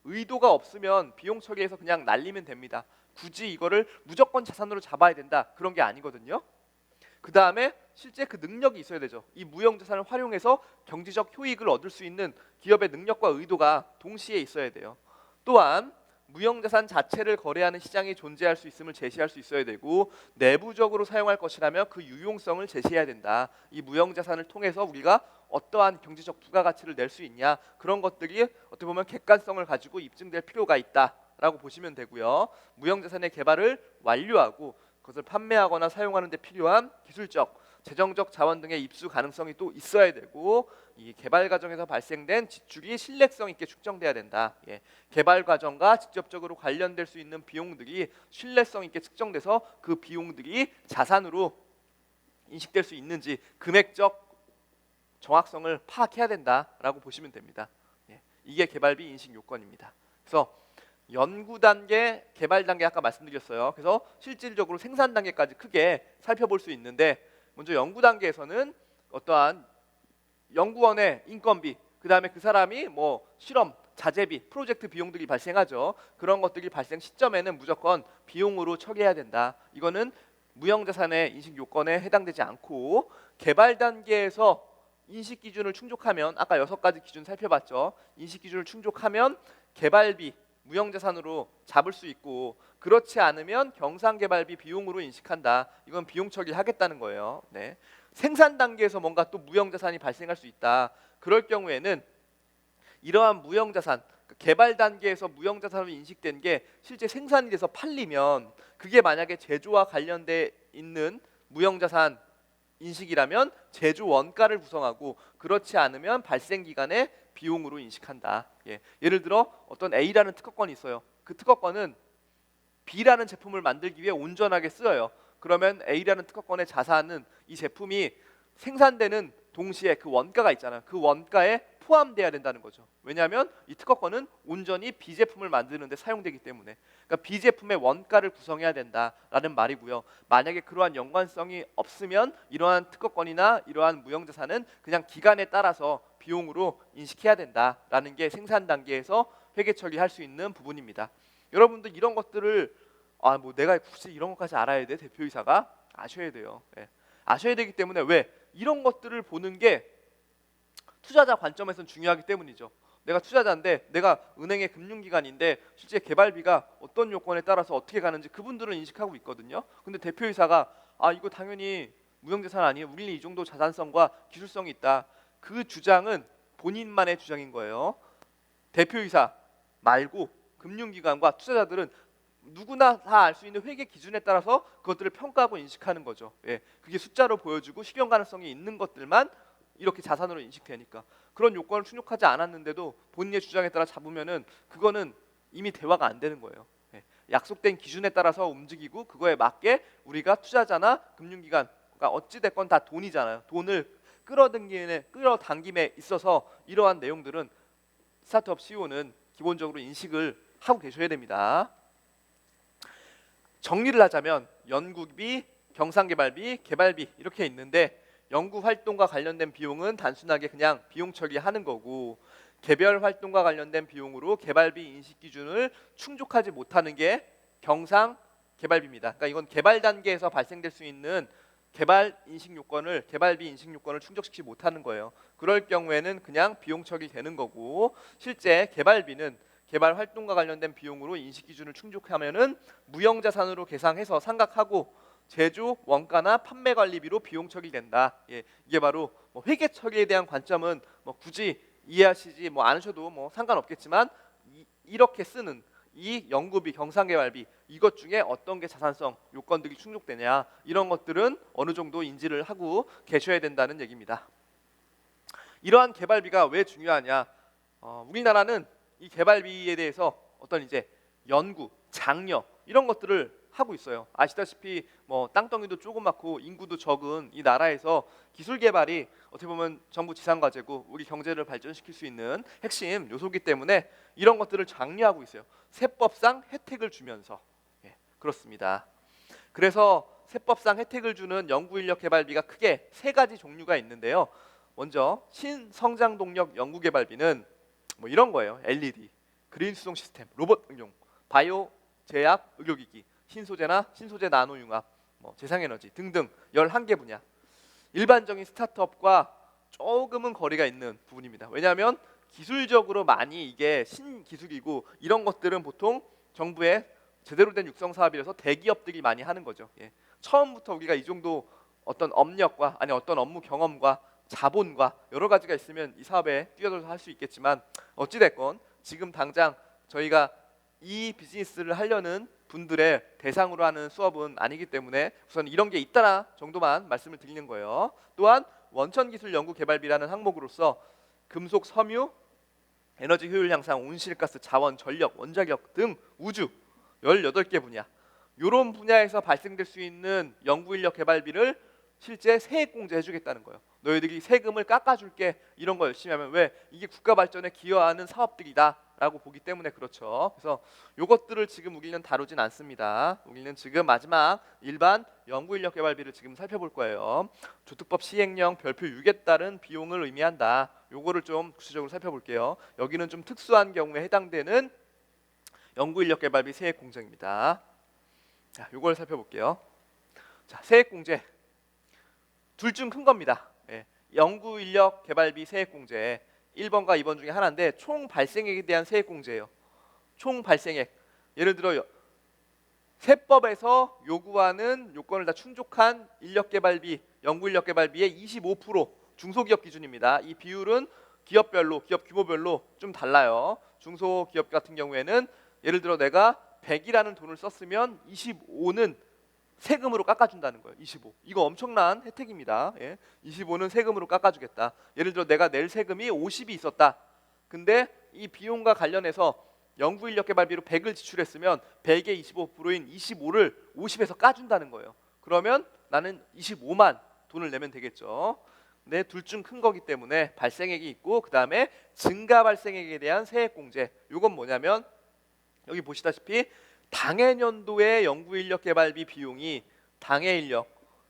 [SPEAKER 1] 의도가 없으면 비용 처리해서 그냥 날리면 됩니다. 굳이 이거를 무조건 자산으로 잡아야 된다, 그런 게 아니거든요. 그 다음에 실제 그 능력이 있어야 되죠. 이 무형자산을 활용해서 경제적 효익을 얻을 수 있는 기업의 능력과 의도가 동시에 있어야 돼요. 또한 무형자산 자체를 거래하는 시장이 존재할 수 있음을 제시할 수 있어야 되고 내부적으로 사용할 것이라면 그 유용성을 제시해야 된다. 이 무형자산을 통해서 우리가 어떠한 경제적 부가가치를 낼 수 있냐, 그런 것들이 어떻게 보면 객관성을 가지고 입증될 필요가 있다라고 보시면 되고요. 무형자산의 개발을 완료하고 그것을 판매하거나 사용하는 데 필요한 기술적, 재정적 자원 등의 입수 가능성이 또 있어야 되고 이 개발 과정에서 발생된 지출이 신뢰성 있게 측정돼야 된다. 개발 과정과 직접적으로 관련될 수 있는 비용들이 신뢰성 있게 측정돼서 그 비용들이 자산으로 인식될 수 있는지 금액적 정확성을 파악해야 된다라고 보시면 됩니다. 이게 개발비 인식 요건입니다. 그래서 연구 단계, 개발 단계 아까 말씀드렸어요. 그래서 실질적으로 생산 단계까지 크게 살펴볼 수 있는데 먼저 연구 단계에서는 어떠한 연구원의 인건비, 그 다음에 그 사람이 실험, 자재비, 프로젝트 비용들이 발생하죠. 그런 것들이 발생 시점에는 무조건 비용으로 처리해야 된다. 이거는 무형자산의 인식 요건에 해당되지 않고 개발 단계에서 인식 기준을 충족하면 아까 6가지 기준 살펴봤죠. 인식 기준을 충족하면 개발비, 무형자산으로 잡을 수 있고 그렇지 않으면 경상개발비 비용으로 인식한다. 이건 비용 처리를 하겠다는 거예요. 생산 단계에서 뭔가 또 무형자산이 발생할 수 있다. 그럴 경우에는 이러한 무형자산, 개발 단계에서 무형자산으로 인식된 게 실제 생산이 돼서 팔리면 그게 만약에 제조와 관련돼 있는 무형자산 인식이라면 제조 원가를 구성하고 그렇지 않으면 발생 기간의 비용으로 인식한다. 예를 들어 어떤 A라는 특허권이 있어요. 그 특허권은 B라는 제품을 만들기 위해 온전하게 쓰여요. 그러면 A라는 특허권의 자산은 이 제품이 생산되는 동시에 그 원가가 있잖아요. 그 원가에 포함돼야 된다는 거죠. 왜냐하면 이 특허권은 온전히 비제품을 만드는 데 사용되기 때문에, 그러니까 비제품의 원가를 구성해야 된다라는 말이고요. 만약에 그러한 연관성이 없으면 이러한 특허권이나 이러한 무형자산은 그냥 기간에 따라서 비용으로 인식해야 된다라는 게 생산 단계에서 회계 처리할 수 있는 부분입니다. 여러분들 이런 것들을 뭐 내가 굳이 이런 것까지 알아야 돼? 대표이사가 아셔야 돼요. 예. 아셔야 되기 때문에 왜? 이런 것들을 보는 게 투자자 관점에서는 중요하기 때문이죠. 내가 투자자인데 내가 은행의 금융기관인데 실제 개발비가 어떤 요건에 따라서 어떻게 가는지 그분들은 인식하고 있거든요. 근데 대표이사가 이거 당연히 무형자산 아니에요. 우리는 이 정도 자산성과 기술성이 있다. 그 주장은 본인만의 주장인 거예요. 대표이사 말고 금융기관과 투자자들은 누구나 다 알 수 있는 회계 기준에 따라서 그것들을 평가하고 인식하는 거죠. 예, 그게 숫자로 보여주고 실현 가능성이 있는 것들만 이렇게 자산으로 인식되니까 그런 요건을 충족하지 않았는데도 본인의 주장에 따라 잡으면은 그거는 이미 대화가 안 되는 거예요. 예, 약속된 기준에 따라서 움직이고 그거에 맞게 우리가 투자자나 금융기관, 그러니까 어찌 됐건 다 돈이잖아요. 돈을 끌어당김에 있어서 이러한 내용들은 스타트업 CEO는 기본적으로 인식을 하고 계셔야 됩니다. 정리를 하자면 연구비, 경상개발비, 개발비 이렇게 있는데 연구 활동과 관련된 비용은 단순하게 그냥 비용 처리하는 거고 개별 활동과 관련된 비용으로 개발비 인식 기준을 충족하지 못하는 게 경상개발비입니다. 그러니까 이건 개발 단계에서 발생될 수 있는 개발비 인식 요건을 충족시키지 못하는 거예요. 그럴 경우에는 그냥 비용 처리되는 거고 실제 개발비는 개발 활동과 관련된 비용으로 인식 기준을 충족하면은 무형자산으로 계상해서 상각하고 제조 원가나 판매 관리비로 비용 처리된다. 예, 이게 바로 회계 처리에 대한 관점은 굳이 이해하시지 않으셔도 상관없겠지만 이렇게 쓰는 이 연구비, 경상개발비 이것 중에 어떤 게 자산성 요건들이 충족되냐 이런 것들은 어느 정도 인지를 하고 계셔야 된다는 얘기입니다. 이러한 개발비가 왜 중요하냐? 우리나라는 이 개발비에 대해서 어떤 이제 연구, 장려 이런 것들을 하고 있어요. 아시다시피 땅덩이도 조그맣고 인구도 적은 이 나라에서 기술 개발이 어떻게 보면 정부 지상 과제고 우리 경제를 발전시킬 수 있는 핵심 요소이기 때문에 이런 것들을 장려하고 있어요. 세법상 혜택을 주면서. 예, 그렇습니다. 그래서 세법상 혜택을 주는 연구인력 개발비가 크게 세 가지 종류가 있는데요. 먼저 신성장동력 연구개발비는 이런 거예요. LED, 그린 수송 시스템, 로봇 응용, 바이오, 제약, 의료기기, 신소재나 신소재 나노융합, 재생에너지 등등 11개 분야. 일반적인 스타트업과 조금은 거리가 있는 부분입니다. 왜냐하면 기술적으로 많이 이게 신기술이고 이런 것들은 보통 정부의 제대로 된 육성 사업이라서 대기업들이 많이 하는 거죠. 예. 처음부터 우리가 이 정도 어떤 업력과 어떤 업무 경험과 자본과 여러 가지가 있으면 이 사업에 뛰어들어서 할 수 있겠지만 어찌 됐건 지금 당장 저희가 이 비즈니스를 하려는 분들의 대상으로 하는 수업은 아니기 때문에 우선 이런 게 있다라 정도만 말씀을 드리는 거예요. 또한 원천기술연구개발비라는 항목으로서 금속, 섬유, 에너지 효율 향상, 온실가스, 자원, 전력, 원자력 등 우주 18개 분야 이런 분야에서 발생될 수 있는 연구인력 개발비를 실제 세액공제 해주겠다는 거예요. 너희들이 세금을 깎아줄게 이런 거 열심히 하면 왜? 이게 국가 발전에 기여하는 사업들이다 라고 보기 때문에 그렇죠. 그래서 이것들을 지금 우리는 다루진 않습니다. 우리는 지금 마지막 일반 연구인력 개발비를 지금 살펴볼 거예요. 조특법 시행령 별표 6에 따른 비용을 의미한다. 요거를 좀 구체적으로 살펴볼게요. 여기는 좀 특수한 경우에 해당되는 연구인력 개발비 세액공제입니다. 자, 요걸 살펴볼게요. 자, 세액공제 둘 중 큰 겁니다. 예, 연구인력 개발비 세액공제 1번과 2번 중에 하나인데 총 발생액에 대한 세액공제예요. 총 발생액. 예를 들어 세법에서 요구하는 요건을 다 충족한 인력개발비, 연구인력개발비의 25% 중소기업 기준입니다. 이 비율은 기업별로, 기업 규모별로 좀 달라요. 중소기업 같은 경우에는 예를 들어 내가 100이라는 돈을 썼으면 25는 세금으로 깎아준다는 거예요. 25. 이거 엄청난 혜택입니다. 예. 25는 세금으로 깎아주겠다. 예를 들어 내가 낼 세금이 50이 있었다. 근데 이 비용과 관련해서 연구인력개발비로 100을 지출했으면 100의 25%인 25를 50에서 까준다는 거예요. 그러면 나는 25만 돈을 내면 되겠죠. 네, 둘 중 큰 거기 때문에 발생액이 있고 그 다음에 증가 발생액에 대한 세액공제. 이건 뭐냐면 여기 보시다시피 당해년도의 연구인력 개발비 비용이 당해인력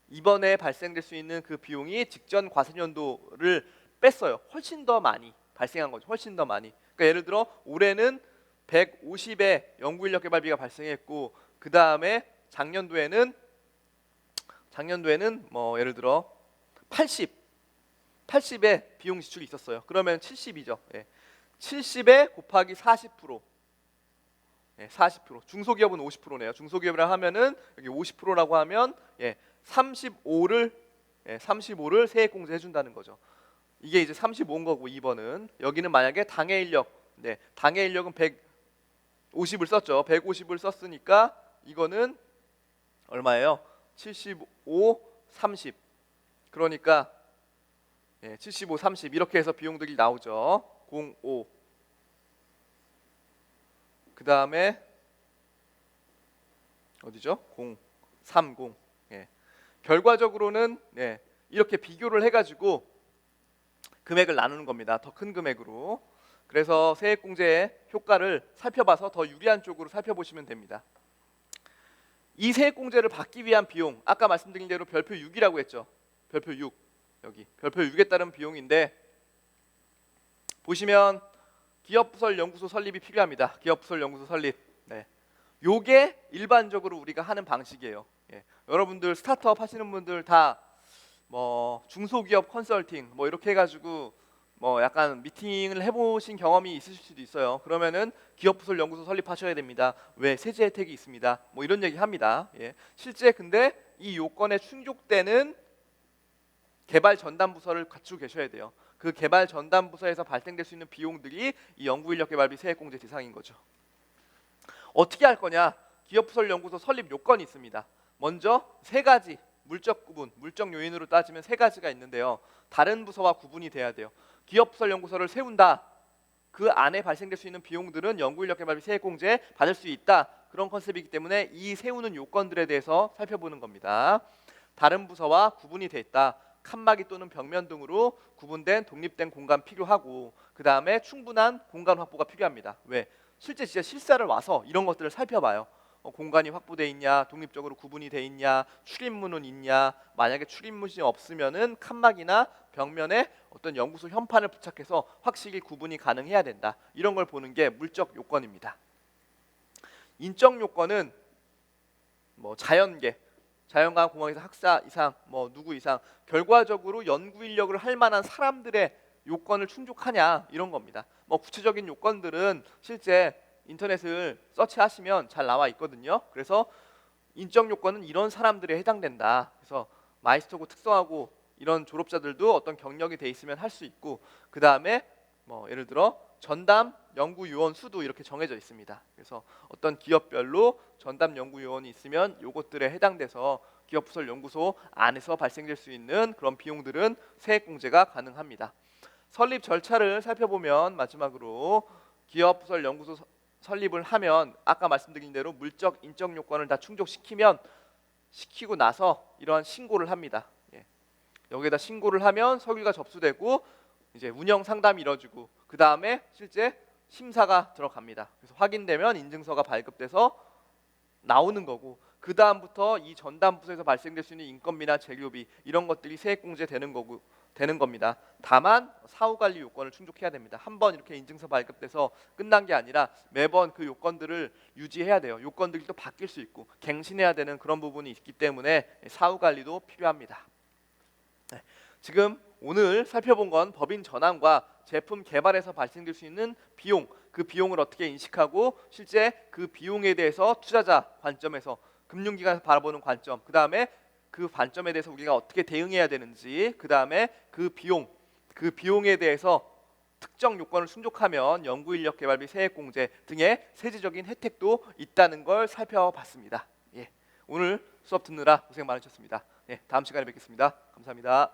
[SPEAKER 1] 이번에 발생될 수 있는 그 비용이 직전 과세년도를 뺐어요. 훨씬 더 많이 발생한 거죠. 훨씬 더 많이. 그러니까 예를 들어 올해는 150의 연구인력 개발비가 발생했고 그 다음에 작년도에는 뭐 예를 들어 80의 비용 지출이 있었어요. 그러면 70이죠. 예. 70에 곱하기 40%. 예, 40%. 중소기업은 50%네요. 중소기업이라 하면은 여기 50%라고 하면 35를 세액공제 해준다는 거죠. 이게 이제 35인 거고 2번은 여기는 만약에 당해인력, 당해인력은 150을 썼죠. 150을 썼으니까 이거는 얼마예요? 75, 30. 그러니까 75, 30 이렇게 해서 비용들이 나오죠. 05. 그 다음에 어디죠? 030. 결과적으로는 이렇게 비교를 해가지고 금액을 나누는 겁니다. 더 큰 금액으로. 그래서 세액공제의 효과를 살펴봐서 더 유리한 쪽으로 살펴보시면 됩니다. 이 세액공제를 받기 위한 비용, 아까 말씀드린 대로 별표 6이라고 했죠. 별표 6. 여기 별표 6에 따른 비용인데 보시면 기업부설연구소 설립이 필요합니다. 기업부설연구소 설립. 요게 일반적으로 우리가 하는 방식이에요. 여러분들 스타트업 하시는 분들 다 뭐 중소기업 컨설팅 뭐 이렇게 해가지고 뭐 약간 미팅을 해보신 경험이 있으실 수도 있어요. 그러면은 기업부설연구소 설립하셔야 됩니다. 왜? 세제 혜택이 있습니다. 뭐 이런 얘기 합니다. 실제 근데 이 요건에 충족되는 개발 전담 부서를 갖추고 계셔야 돼요. 그 개발 전담 부서에서 발생될 수 있는 비용들이 이 연구인력 개발비 세액공제 대상인 거죠. 어떻게 할 거냐? 기업부설연구소 설립 요건이 있습니다. 먼저 세 가지 물적 구분, 물적 요인으로 따지면 세 가지가 있는데요. 다른 부서와 구분이 돼야 돼요. 기업부설연구소를 세운다. 그 안에 발생될 수 있는 비용들은 연구인력 개발비 세액공제 받을 수 있다. 그런 컨셉이기 때문에 이 세우는 요건들에 대해서 살펴보는 겁니다. 다른 부서와 구분이 돼 있다. 칸막이 또는 벽면 등으로 구분된 독립된 공간 필요하고 그 다음에 충분한 공간 확보가 필요합니다. 왜? 실제 진짜 실사를 와서 이런 것들을 살펴봐요. 공간이 확보돼 있냐, 독립적으로 구분이 돼 있냐, 출입문은 있냐. 만약에 출입문이 없으면은 칸막이나 벽면에 어떤 연구소 현판을 부착해서 확실히 구분이 가능해야 된다. 이런 걸 보는 게 물적 요건입니다. 인적 요건은 뭐 자연과 공학에서 학사 이상, 뭐 누구 이상 결과적으로 연구 인력을 할 만한 사람들의 요건을 충족하냐 이런 겁니다. 뭐 구체적인 요건들은 실제 인터넷을 서치하시면 잘 나와 있거든요. 그래서 인적 요건은 이런 사람들에 해당된다. 그래서 마이스터고 특성하고 이런 졸업자들도 어떤 경력이 돼 있으면 할 수 있고 그 다음에 뭐 예를 들어 전담 연구 요원 수도 이렇게 정해져 있습니다. 그래서 어떤 기업별로 전담 연구 요원이 있으면 요것들에 해당돼서 기업부설 연구소 안에서 발생될 수 있는 그런 비용들은 세액공제가 가능합니다. 설립 절차를 살펴보면 마지막으로 기업부설 연구소 설립을 하면 아까 말씀드린 대로 물적, 인적 요건을 다 시키고 나서 이러한 신고를 합니다. 여기에다 신고를 하면 서류가 접수되고 이제 운영 상담이 이루어지고 그 다음에 실제 심사가 들어갑니다. 그래서 확인되면 인증서가 발급돼서 나오는 거고 그 다음부터 이 전담 부서에서 발생될 수 있는 인건비나 재료비 이런 것들이 세액공제 되는 겁니다. 다만 사후관리 요건을 충족해야 됩니다. 한번 이렇게 인증서 발급돼서 끝난 게 아니라 매번 그 요건들을 유지해야 돼요. 요건들이 또 바뀔 수 있고 갱신해야 되는 그런 부분이 있기 때문에 사후관리도 필요합니다. 지금 오늘 살펴본 건 법인 전환과 제품 개발에서 발생될 수 있는 비용, 그 비용을 어떻게 인식하고 실제 그 비용에 대해서 투자자 관점에서 금융기관에서 바라보는 관점, 그 다음에 그 관점에 대해서 우리가 어떻게 대응해야 되는지, 그 다음에 그 비용에 대해서 특정 요건을 충족하면 연구인력 개발비 세액공제 등의 세제적인 혜택도 있다는 걸 살펴봤습니다. 오늘 수업 듣느라 고생 많으셨습니다. 다음 시간에 뵙겠습니다. 감사합니다.